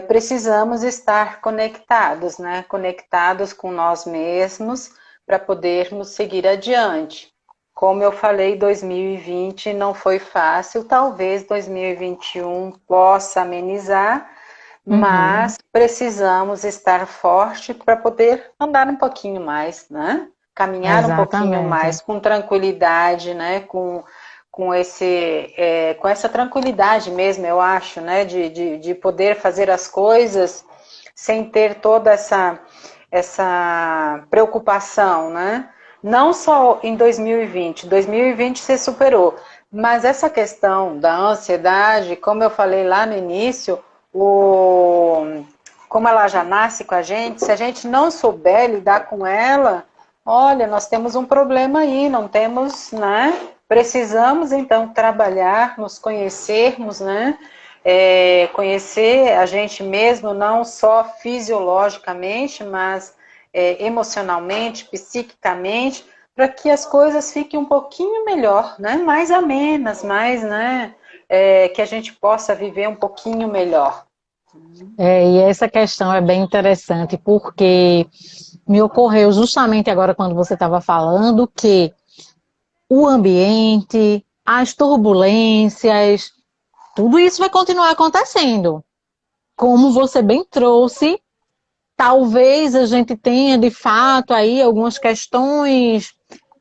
precisamos estar conectados, né? Conectados com nós mesmos para podermos seguir adiante. Como eu falei, 2020 não foi fácil, talvez 2021 possa amenizar, Uhum, mas precisamos estar forte para poder andar um pouquinho mais, né? Caminhar um pouquinho exatamente. mais com tranquilidade, né? Com essa tranquilidade mesmo, eu acho, né? De poder fazer as coisas sem ter toda essa preocupação, né? Não só em 2020 se superou, mas essa questão da ansiedade, como eu falei lá no início, como ela já nasce com a gente, se a gente não souber lidar com ela, olha, nós temos um problema aí, não temos, né? Precisamos então trabalhar, nos conhecermos, né? Conhecer a gente mesmo, não só fisiologicamente, mas emocionalmente, psiquicamente, para que as coisas fiquem um pouquinho melhor, né? Mais amenas, mais, né? Que a gente possa viver um pouquinho melhor. E essa questão é bem interessante, porque me ocorreu justamente agora quando você estava falando que o ambiente, as turbulências, tudo isso vai continuar acontecendo. Como você bem trouxe, talvez a gente tenha de fato aí algumas questões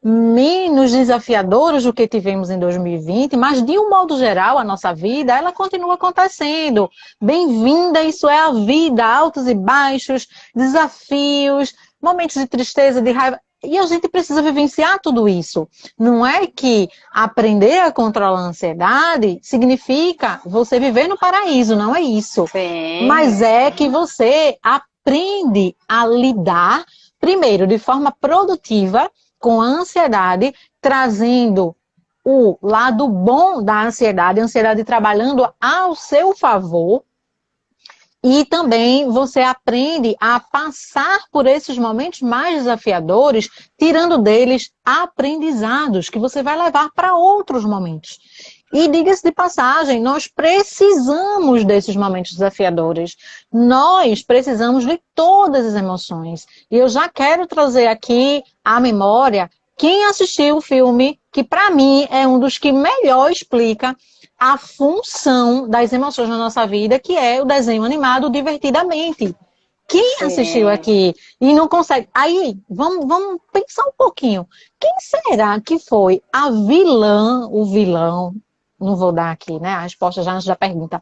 menos desafiadoras do que tivemos em 2020, mas de um modo geral, a nossa vida, ela continua acontecendo. Bem-vinda, isso é a vida, altos e baixos, desafios, momentos de tristeza, de raiva. E a gente precisa vivenciar tudo isso. Não é que aprender a controlar a ansiedade significa você viver no paraíso, não é isso. Sim. Mas é que você aprende a lidar, primeiro, de forma produtiva, com a ansiedade, trazendo o lado bom da ansiedade, a ansiedade trabalhando ao seu favor. E também você aprende a passar por esses momentos mais desafiadores, tirando deles aprendizados que você vai levar para outros momentos. E diga-se de passagem, nós precisamos desses momentos desafiadores. Nós precisamos de todas as emoções. E eu já quero trazer aqui à memória quem assistiu o filme, que para mim é um dos que melhor explica a função das emoções na nossa vida, que é o desenho animado Divertidamente. Quem assistiu aqui e não consegue... Aí, vamos pensar um pouquinho. Quem será que foi a vilã, o vilão, não vou dar aqui, né, a resposta já antes da pergunta,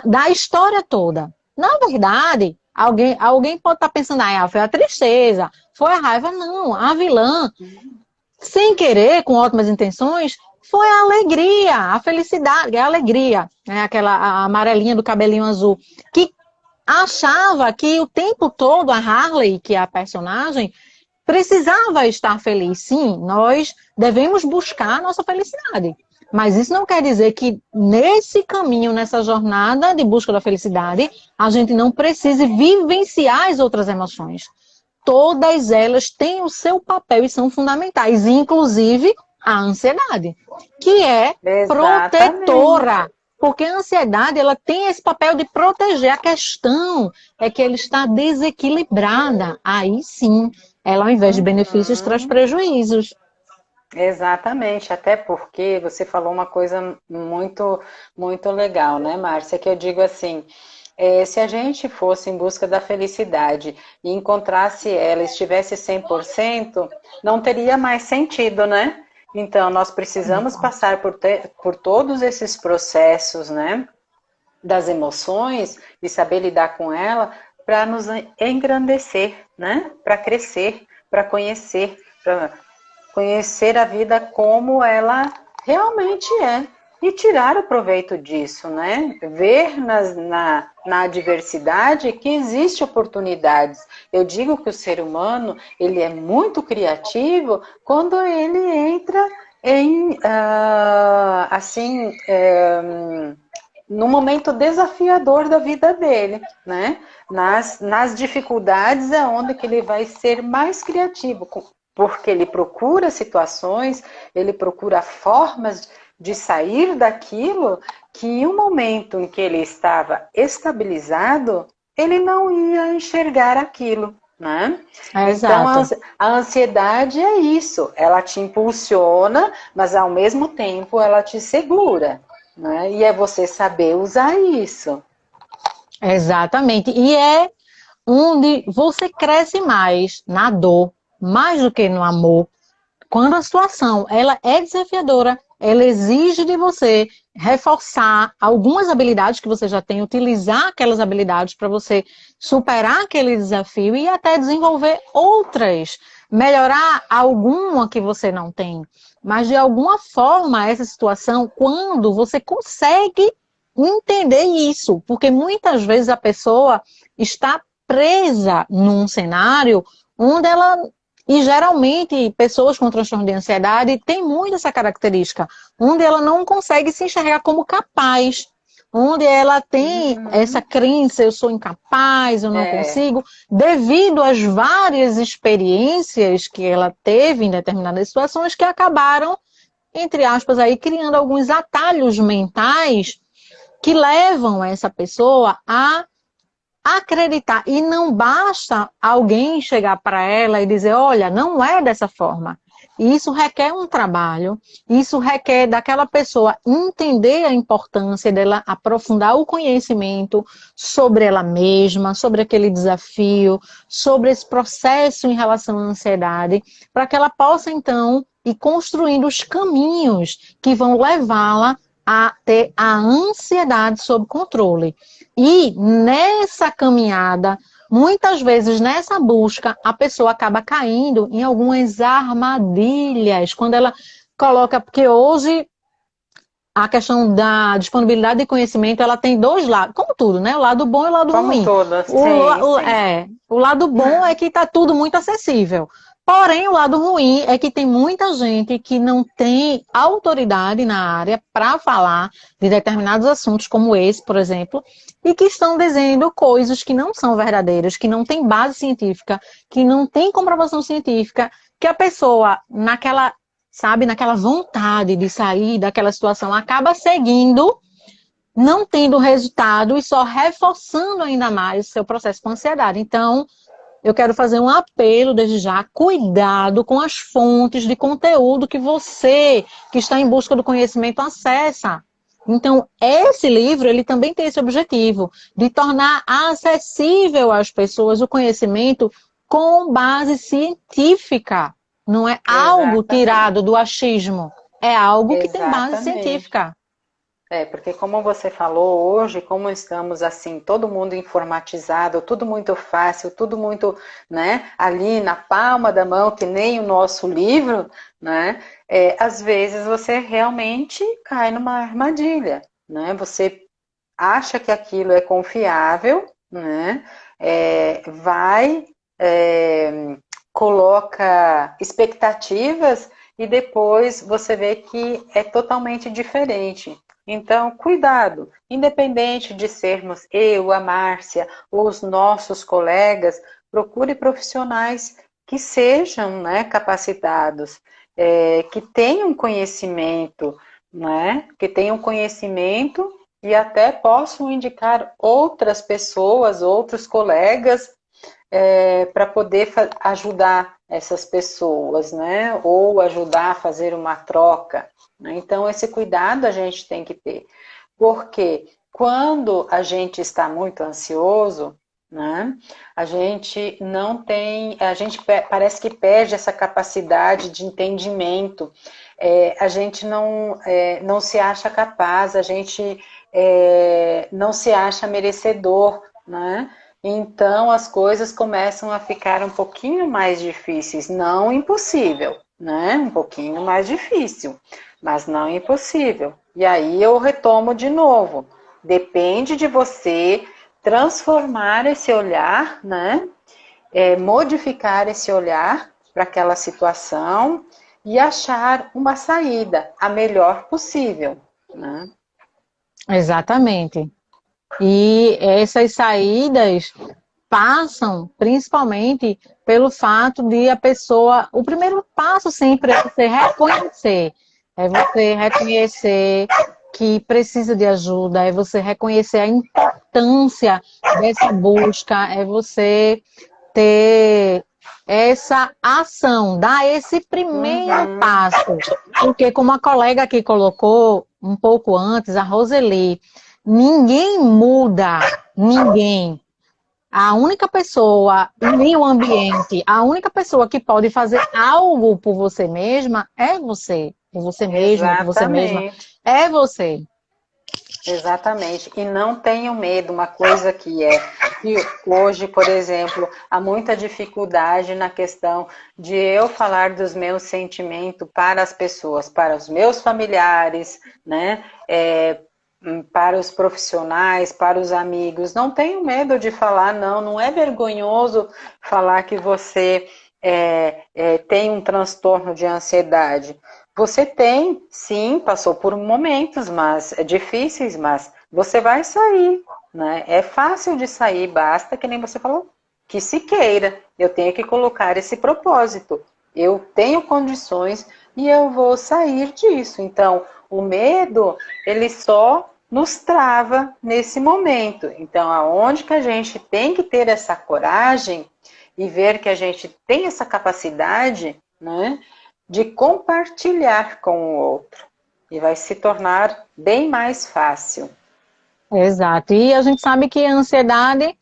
da história toda? Na verdade, alguém pode estar pensando, foi a tristeza, foi a raiva. Não, a vilã, sem querer, com ótimas intenções, foi a alegria, a felicidade, a alegria, né? A amarelinha do cabelinho azul, que achava que o tempo todo a Harley, que é a personagem, precisava estar feliz. Sim, nós devemos buscar a nossa felicidade. Mas isso não quer dizer que nesse caminho, nessa jornada de busca da felicidade, a gente não precise vivenciar as outras emoções. Todas elas têm o seu papel e são fundamentais, inclusive a ansiedade, que é protetora. Porque a ansiedade, ela tem esse papel de proteger. A questão é que ela está desequilibrada. Aí sim, ela ao invés de benefícios traz prejuízos. Exatamente, até porque você falou uma coisa muito, muito legal, né, Márcia? Que eu digo assim, se a gente fosse em busca da felicidade e encontrasse ela, estivesse 100%, não teria mais sentido, né? Então, nós precisamos passar por todos esses processos, né, das emoções e saber lidar com ela para nos engrandecer, né? Para crescer, para conhecer a vida como ela realmente é e tirar o proveito disso, né? Ver na adversidade que existe oportunidades. Eu digo que o ser humano, ele é muito criativo quando ele entra em, no momento desafiador da vida dele, né? Nas dificuldades é onde que ele vai ser mais criativo, porque ele procura situações, ele procura formas de sair daquilo que em um momento em que ele estava estabilizado, ele não ia enxergar aquilo, né? Então, a ansiedade é isso, ela te impulsiona, mas ao mesmo tempo ela te segura, né? E é você saber usar isso. Exatamente, e é onde você cresce mais na dor, mais do que no amor, quando a situação ela é desafiadora, ela exige de você reforçar algumas habilidades que você já tem, utilizar aquelas habilidades para você superar aquele desafio e até desenvolver outras, melhorar alguma que você não tem. Mas de alguma forma essa situação, quando você consegue entender isso, porque muitas vezes a pessoa está presa num cenário onde ela, e geralmente pessoas com transtorno de ansiedade têm muito essa característica, onde ela não consegue se enxergar como capaz, onde ela tem essa crença, eu sou incapaz, eu não consigo, devido às várias experiências que ela teve em determinadas situações que acabaram, entre aspas, aí, criando alguns atalhos mentais que levam essa pessoa a acreditar. E não basta alguém chegar para ela e dizer, olha, não é dessa forma. E isso requer um trabalho, isso requer daquela pessoa entender a importância dela aprofundar o conhecimento sobre ela mesma, sobre aquele desafio, sobre esse processo em relação à ansiedade, para que ela possa, então, ir construindo os caminhos que vão levá-la a ter a ansiedade sob controle. E nessa caminhada, muitas vezes nessa busca, a pessoa acaba caindo em algumas armadilhas, quando ela coloca, porque hoje a questão da disponibilidade de conhecimento, ela tem dois lados, como tudo, né? O lado bom e o lado Como ruim. todas, sim, sim. O lado bom é que está tudo muito acessível. Porém, o lado ruim é que tem muita gente que não tem autoridade na área para falar de determinados assuntos, como esse, por exemplo, e que estão dizendo coisas que não são verdadeiras, que não têm base científica, que não têm comprovação científica, que a pessoa, naquela, sabe, naquela vontade de sair daquela situação, acaba seguindo, não tendo resultado e só reforçando ainda mais o seu processo com ansiedade. Então, eu quero fazer um apelo desde já, cuidado com as fontes de conteúdo que você, que está em busca do conhecimento, acessa. Então, esse livro, ele também tem esse objetivo, de tornar acessível às pessoas o conhecimento com base científica. Não é algo tirado Exatamente. do achismo, é algo que tem base Exatamente. científica. Porque como você falou hoje, como estamos assim, todo mundo informatizado, tudo muito fácil, tudo muito, né, ali na palma da mão, que nem o nosso livro, né, às vezes você realmente cai numa armadilha, né, você acha que aquilo é confiável, né, vai, coloca expectativas e depois você vê que é totalmente diferente. Então, cuidado, independente de sermos eu, a Márcia, ou os nossos colegas, procure profissionais que sejam, né, capacitados, que tenham conhecimento, né, que tenham conhecimento e até possam indicar outras pessoas, outros colegas, para poder ajudar essas pessoas, né? Ou ajudar a fazer uma troca. Né? Então, esse cuidado a gente tem que ter. Porque quando a gente está muito ansioso, né? A gente não tem, a gente parece que perde essa capacidade de entendimento. A gente não se acha capaz, a gente não se acha merecedor, né? Então as coisas começam a ficar um pouquinho mais difíceis, não impossível, né? Um pouquinho mais difícil, mas não impossível. E aí eu retomo de novo. Depende de você transformar esse olhar, né? Modificar esse olhar para aquela situação e achar uma saída, a melhor possível, né? Exatamente. E essas saídas passam principalmente pelo fato de a pessoa. O primeiro passo sempre é você reconhecer. É você reconhecer que precisa de ajuda, é você reconhecer a importância dessa busca, é você ter essa ação, dar esse primeiro Uhum. passo. Porque, como a colega aqui colocou um pouco antes, a Roseli, ninguém muda, ninguém. A única pessoa, nem o ambiente, a única pessoa que pode fazer algo por você mesma é você. Por você mesmo, por você mesma, Exatamente. é você. Exatamente, e não tenham medo, uma coisa que hoje, por exemplo, há muita dificuldade na questão de eu falar dos meus sentimentos para as pessoas, para os meus familiares, né, para os profissionais, para os amigos. Não tenho medo de falar, não, não é vergonhoso falar que você tem um transtorno de ansiedade. Você tem, sim, passou por momentos difíceis, mas você vai sair, né? É fácil de sair, basta, que nem você falou, que se queira. Eu tenho que colocar esse propósito. Eu tenho condições e eu vou sair disso. Então, o medo, ele só nos trava nesse momento. Então, aonde que a gente tem que ter essa coragem e ver que a gente tem essa capacidade, né? de compartilhar com o outro. E vai se tornar bem mais fácil. Exato. E a gente sabe que a ansiedade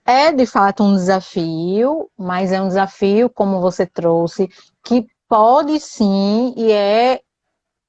é de fato um desafio, mas é um desafio, como você trouxe, que pode sim e é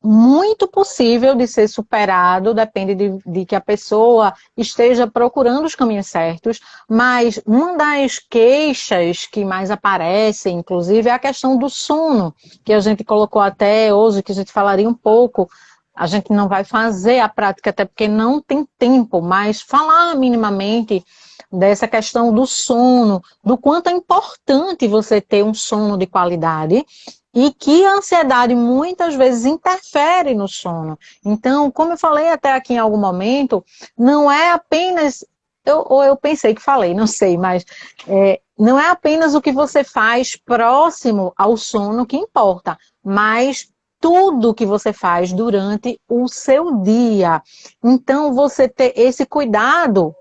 muito possível de ser superado, depende de que a pessoa esteja procurando os caminhos certos, mas uma das queixas que mais aparecem, inclusive, é a questão do sono, que a gente colocou até hoje, que a gente falaria um pouco. A gente não vai fazer a prática, até porque não tem tempo, mas falar minimamente dessa questão do sono, do quanto é importante você ter um sono de qualidade e que a ansiedade muitas vezes interfere no sono. Então, como eu falei até aqui em algum momento, não é apenas, ou eu pensei que falei, não sei, mas não é apenas o que você faz próximo ao sono que importa, mas tudo que você faz durante o seu dia. Então, você ter esse cuidado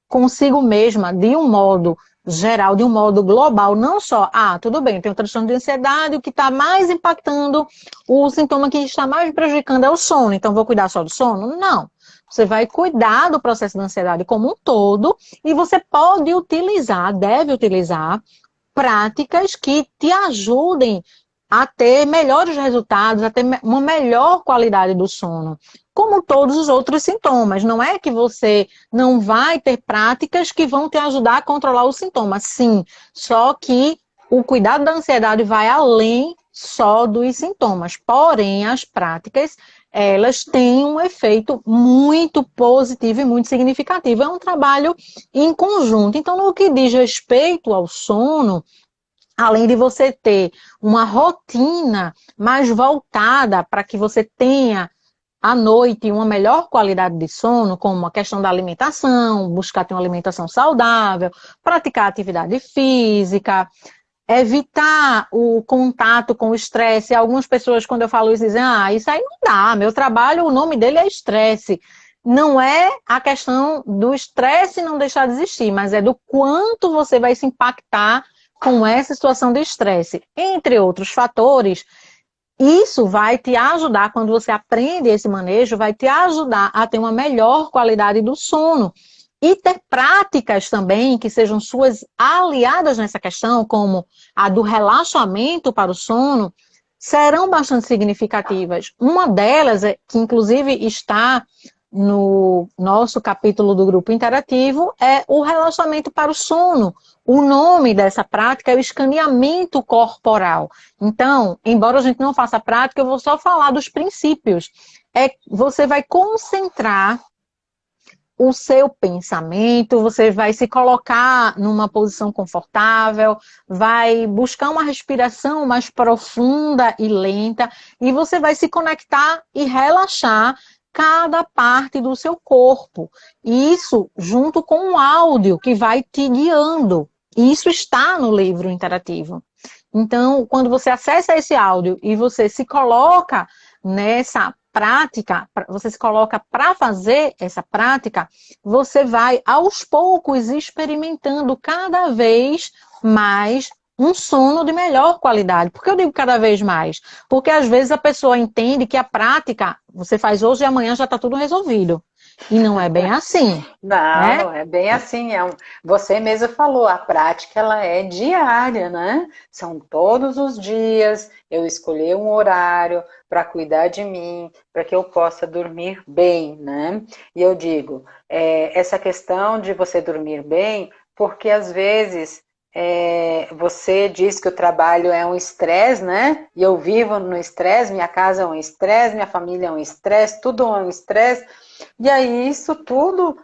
consigo mesma, de um modo geral, de um modo global, não só, tudo bem, tem um transtorno de ansiedade, o que está mais impactando, o sintoma que está mais prejudicando é o sono, então vou cuidar só do sono? Não. Você vai cuidar do processo da ansiedade como um todo e você pode utilizar, deve utilizar, práticas que te ajudem a ter melhores resultados, a ter uma melhor qualidade do sono. Como todos os outros sintomas, não é que você não vai ter práticas que vão te ajudar a controlar os sintomas, sim, só que o cuidado da ansiedade vai além só dos sintomas, porém as práticas, elas têm um efeito muito positivo e muito significativo, é um trabalho em conjunto. Então, no que diz respeito ao sono, além de você ter uma rotina mais voltada para que você tenha à noite uma melhor qualidade de sono, como a questão da alimentação, buscar ter uma alimentação saudável, praticar atividade física, evitar o contato com o estresse. Algumas pessoas, quando eu falo isso, dizem, isso aí não dá, meu trabalho, o nome dele é estresse. Não é a questão do estresse não deixar de existir, mas é do quanto você vai se impactar com essa situação de estresse. Entre outros fatores, isso vai te ajudar, quando você aprende esse manejo, vai te ajudar a ter uma melhor qualidade do sono. E ter práticas também que sejam suas aliadas nessa questão, como a do relaxamento para o sono, serão bastante significativas. Uma delas, que inclusive está no nosso capítulo do grupo interativo, é o relaxamento para o sono. O nome dessa prática é o escaneamento corporal. Então, embora a gente não faça a prática, eu vou só falar dos princípios. Você vai concentrar o seu pensamento, você vai se colocar numa posição confortável, vai buscar uma respiração mais profunda e lenta, e você vai se conectar e relaxar cada parte do seu corpo. Isso junto com um áudio que vai te guiando. Isso está no livro interativo. Então, quando você acessa esse áudio e você se coloca nessa prática, você se coloca para fazer essa prática, você vai aos poucos experimentando cada vez mais um sono de melhor qualidade. Por que eu digo cada vez mais? Porque às vezes a pessoa entende que a prática você faz hoje e amanhã já está tudo resolvido. E não é bem assim. Não, Né? não é bem assim. Você mesmo falou, a prática ela é diária, né? São todos os dias, eu escolher um horário para cuidar de mim, para que eu possa dormir bem, né? E eu digo, essa questão de você dormir bem, porque às vezes você diz que o trabalho é um estresse, né? E eu vivo no estresse, minha casa é um estresse, minha família é um estresse, tudo é um estresse. E aí isso tudo,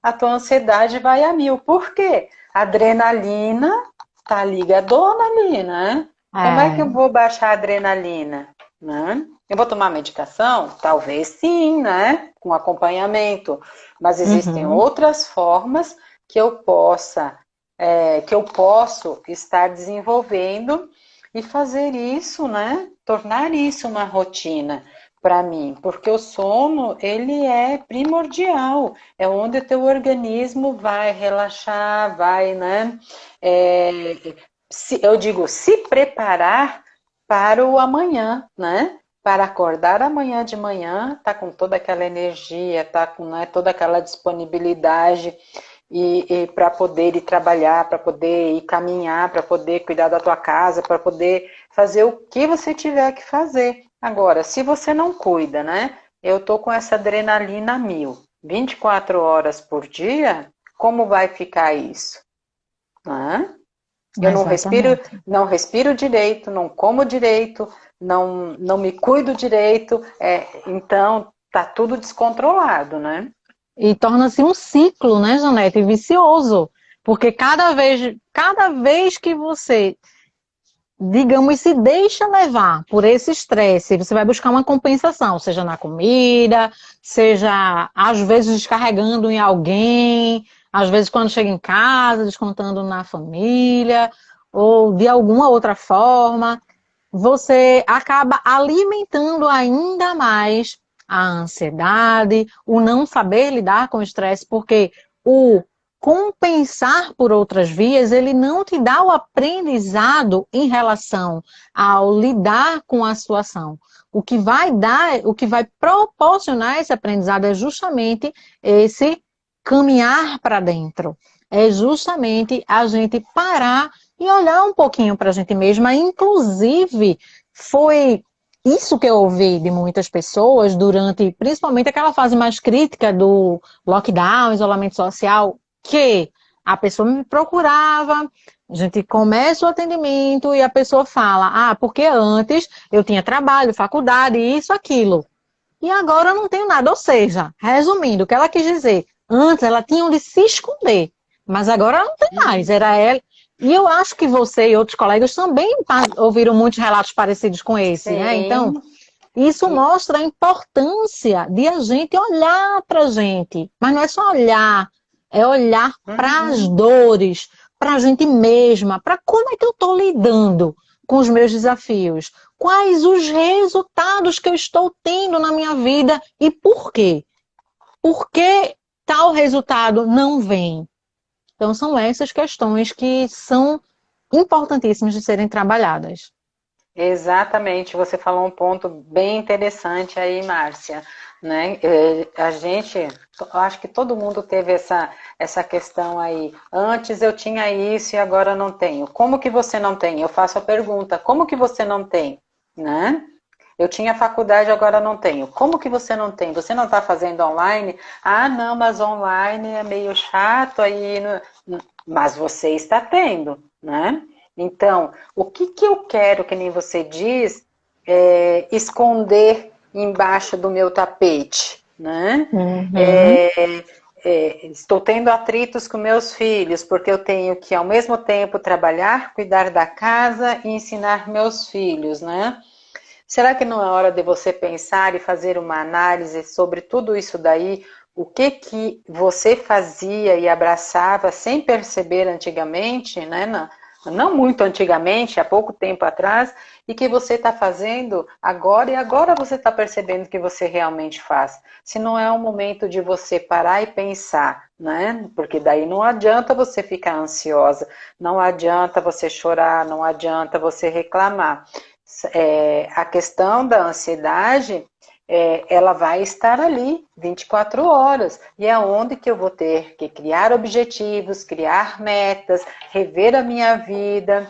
a tua ansiedade vai a mil. Por quê? A adrenalina tá ligadona ali, né? Como é que eu vou baixar a adrenalina? Né? Eu vou tomar medicação? Talvez sim, né? Com acompanhamento. Mas existem outras formas que eu posso estar desenvolvendo e fazer isso, né? Tornar isso uma rotina para mim, porque o sono, ele é primordial, é onde o teu organismo vai relaxar, vai, né, eu digo, se preparar para o amanhã, né? Para acordar amanhã de manhã, tá com toda aquela energia, tá com, né, toda aquela disponibilidade e para poder ir trabalhar, para poder ir caminhar, para poder cuidar da tua casa, para poder fazer o que você tiver que fazer. Agora, se você não cuida, né? Eu tô com essa adrenalina a 1000, 24 horas por dia, como vai ficar isso? Né? Eu Exatamente. não respiro direito, não como direito, não me cuido direito, então tá tudo descontrolado, né? E torna-se um ciclo, né, Janete? Vicioso. Porque cada vez que você, digamos, se deixa levar por esse estresse, você vai buscar uma compensação, seja na comida, seja às vezes descarregando em alguém, às vezes quando chega em casa, descontando na família, ou de alguma outra forma, você acaba alimentando ainda mais a ansiedade, o não saber lidar com o estresse, porque o compensar por outras vias, ele não te dá o aprendizado em relação ao lidar com a situação. O que vai dar, o que vai proporcionar esse aprendizado é justamente esse caminhar para dentro. É justamente a gente parar e olhar um pouquinho para a gente mesma. Inclusive, foi isso que eu ouvi de muitas pessoas durante, principalmente aquela fase mais crítica do lockdown, isolamento social, que a pessoa me procurava, a gente começa o atendimento e a pessoa fala, porque antes eu tinha trabalho, faculdade, isso, aquilo. E agora eu não tenho nada. Ou seja, resumindo, o que ela quis dizer, antes ela tinha onde se esconder, mas agora não tem mais, era ela. E eu acho que você e outros colegas também ouviram muitos relatos parecidos com esse, né? Então, Sim. isso mostra a importância de a gente olhar para a gente. Mas não é só olhar, é olhar para as dores, para a gente mesma, para como é que eu estou lidando com os meus desafios. Quais os resultados que eu estou tendo na minha vida e por quê? Por que tal resultado não vem? Então, são essas questões que são importantíssimas de serem trabalhadas. Exatamente, você falou um ponto bem interessante aí, Márcia, né? A gente, eu acho que todo mundo teve essa questão aí. Antes eu tinha isso e agora não tenho. Como que você não tem? Eu faço a pergunta, como que você não tem? Né? Eu tinha faculdade, agora não tenho. Como que você não tem? Você não está fazendo online? Ah, não, mas online é meio chato aí. Mas você está tendo, né? Então, o que que eu quero, que nem você diz, esconder embaixo do meu tapete, né? Uhum. Estou tendo atritos com meus filhos, porque eu tenho que, ao mesmo tempo, trabalhar, cuidar da casa e ensinar meus filhos, né? Será que não é hora de você pensar e fazer uma análise sobre tudo isso daí? O que que você fazia e abraçava sem perceber antigamente, né? Não muito antigamente, há pouco tempo atrás, e que você está fazendo agora, e agora você está percebendo que você realmente faz. Se não é um momento de você parar e pensar, né? Porque daí não adianta você ficar ansiosa, não adianta você chorar, não adianta você reclamar. A questão da ansiedade, ela vai estar ali 24 horas. E é onde que eu vou ter que criar objetivos, criar metas, rever a minha vida,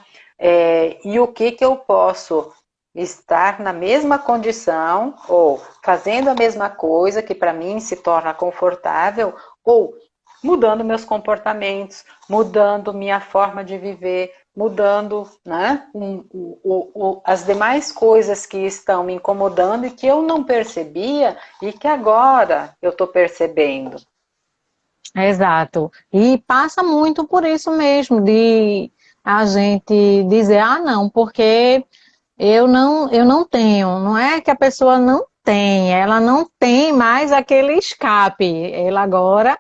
e o que que eu posso estar na mesma condição, ou fazendo a mesma coisa, que para mim se torna confortável, ou mudando meus comportamentos, mudando minha forma de viver, mudando, né, as demais coisas que estão me incomodando e que eu não percebia e que agora eu estou percebendo. Exato. E passa muito por isso mesmo, de a gente dizer, não, porque eu não tenho. Não é que a pessoa não tem, ela não tem mais aquele escape. Ela agora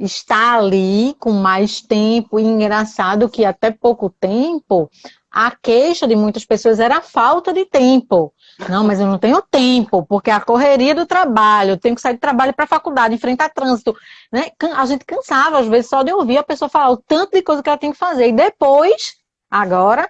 está ali com mais tempo, e engraçado que até pouco tempo a queixa de muitas pessoas era a falta de tempo. Não, mas eu não tenho tempo, porque a correria do trabalho, eu tenho que sair do trabalho para a faculdade, enfrentar trânsito, né? A gente cansava, às vezes, só de ouvir a pessoa falar o tanto de coisa que ela tem que fazer. E depois, agora,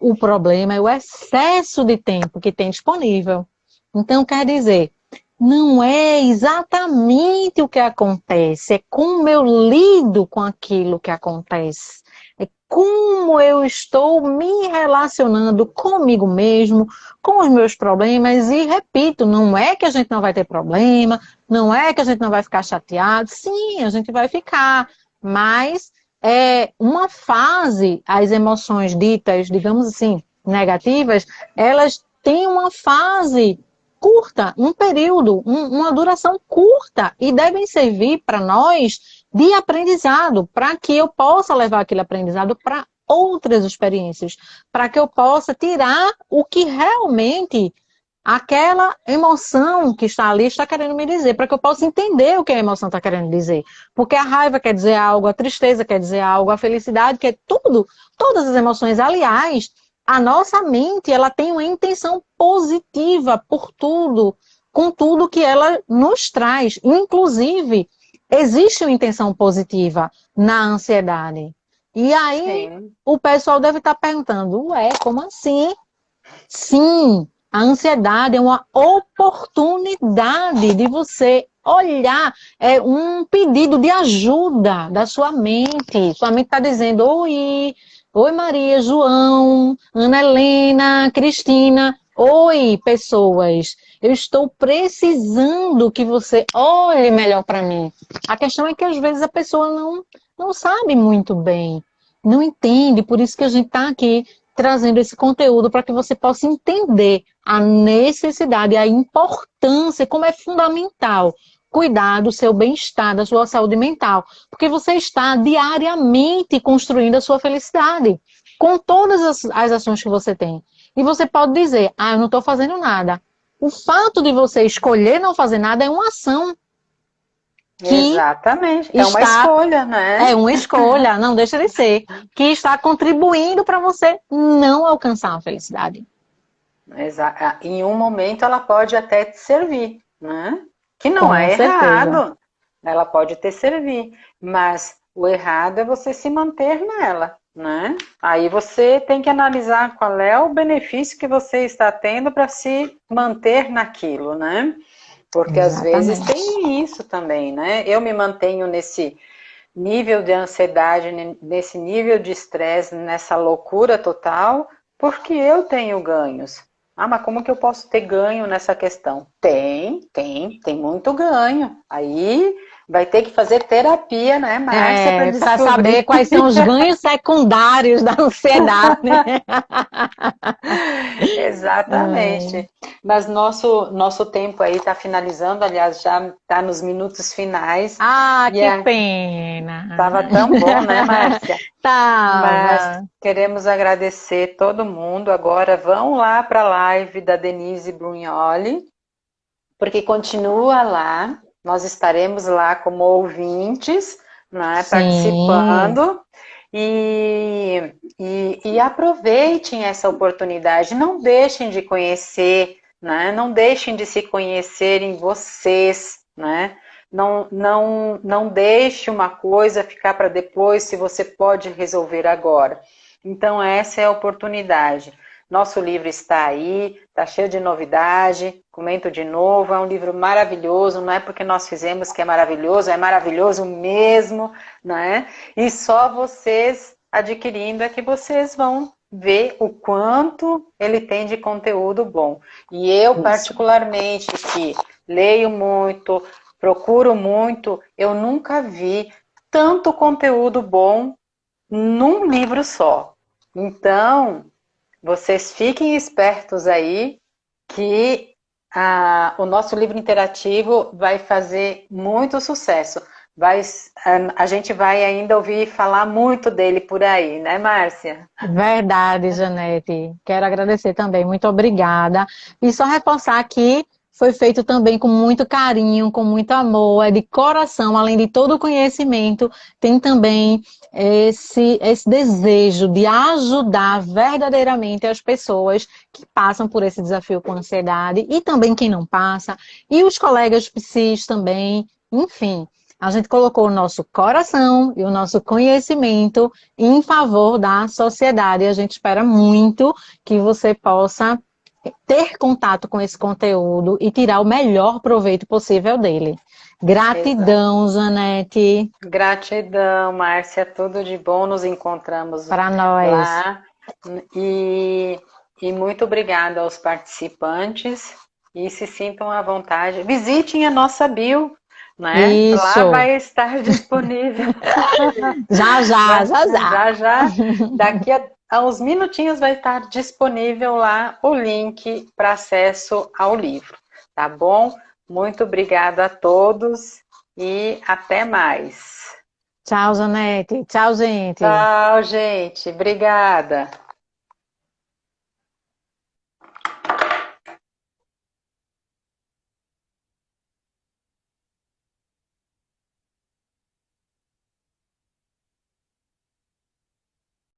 O problema é o excesso de tempo que tem disponível. Então, quer dizer, não é exatamente o que acontece, é como eu lido com aquilo que acontece. É como eu estou me relacionando comigo mesmo, com os meus problemas. E, repito, não é que a gente não vai ter problema, não é que a gente não vai ficar chateado. Sim, a gente vai ficar, mas é uma fase, as emoções ditas, digamos assim, negativas, elas têm uma fase curta, um período, uma duração curta, e devem servir para nós de aprendizado, para que eu possa levar aquele aprendizado para outras experiências, para que eu possa tirar o que realmente aquela emoção que está ali está querendo me dizer, para que eu possa entender o que a emoção está querendo dizer. Porque a raiva quer dizer algo, a tristeza quer dizer algo, a felicidade quer tudo, todas as emoções. Aliás, a nossa mente, ela tem uma intenção positiva por tudo, com tudo que ela nos traz. Inclusive, existe uma intenção positiva na ansiedade. E aí, Sim. o pessoal deve estar perguntando, ué, como assim? Sim, a ansiedade é uma oportunidade de você olhar, é um pedido de ajuda da sua mente. Sua mente está dizendo, oi Maria, João, Ana Helena, Cristina, oi pessoas, eu estou precisando que você olhe melhor para mim. A questão é que às vezes a pessoa não sabe muito bem, não entende, por isso que a gente está aqui trazendo esse conteúdo para que você possa entender a necessidade, a importância, como é fundamental cuidar do seu bem-estar, da sua saúde mental, porque você está diariamente construindo a sua felicidade com todas as ações que você tem. E você pode dizer, eu não estou fazendo nada. O fato de você escolher não fazer nada é uma ação que Exatamente. É uma está escolha, né? é uma escolha, não deixa de ser, que está contribuindo para você não alcançar a felicidade. Em um momento ela pode até te servir, né? Que não Com é certeza. errado. Ela pode te servir, mas o errado é você se manter nela, né? Aí você tem que analisar qual é o benefício que você está tendo para se manter naquilo, né? Porque às vezes Exatamente. tem isso também, né? Eu me mantenho nesse nível de ansiedade, nesse nível de estresse, nessa loucura total, porque eu tenho ganhos. Mas como que eu posso ter ganho nessa questão? Tem muito ganho. Aí vai ter que fazer terapia, né, Márcia, para Para saber descobrir. quais são os ganhos secundários da ansiedade. Exatamente. Mas nosso tempo aí está finalizando, aliás, já está nos minutos finais. E Que pena. estava tão bom, né, Márcia? Mas Tava. queremos agradecer todo mundo. Agora vão lá para a live da Denise Brugnoli, porque continua lá. Nós estaremos lá como ouvintes, né, Sim. participando. E aproveitem essa oportunidade. Não deixem de conhecer, né? Não deixem de se conhecer em vocês, né? Não deixe uma coisa ficar para depois se você pode resolver agora. Então, essa é a oportunidade. Nosso livro está aí, está cheio de novidade, comento de novo, é um livro maravilhoso, não é porque nós fizemos que é maravilhoso mesmo, né? E só vocês adquirindo é que vocês vão ver o quanto ele tem de conteúdo bom. E eu, Isso. particularmente, que leio muito, procuro muito, eu nunca vi tanto conteúdo bom num livro só. Então, vocês fiquem espertos aí que o nosso livro interativo vai fazer muito sucesso. A gente vai ainda ouvir falar muito dele por aí, né, Márcia? Verdade, Janete. Quero agradecer também. Muito obrigada. E só reforçar que foi feito também com muito carinho, com muito amor, é de coração, além de todo o conhecimento, tem também esse desejo de ajudar verdadeiramente as pessoas que passam por esse desafio com ansiedade e também quem não passa, e os colegas psis também, enfim. A gente colocou o nosso coração e o nosso conhecimento em favor da sociedade. E a gente espera muito que você possa ter contato com esse conteúdo e tirar o melhor proveito possível dele. Exato. Gratidão, Janete. Gratidão, Márcia, tudo de bom, nos encontramos Para nós. lá. E, e muito obrigada aos participantes e se sintam à vontade. Visitem a nossa bio, né? Lá Isso. vai estar disponível. Já, já, já, já. Já, já, daqui a uns minutinhos vai estar disponível lá o link para acesso ao livro, tá bom? Muito obrigada a todos e até mais. Tchau, Janete. Tchau, gente. Tchau, gente. Obrigada.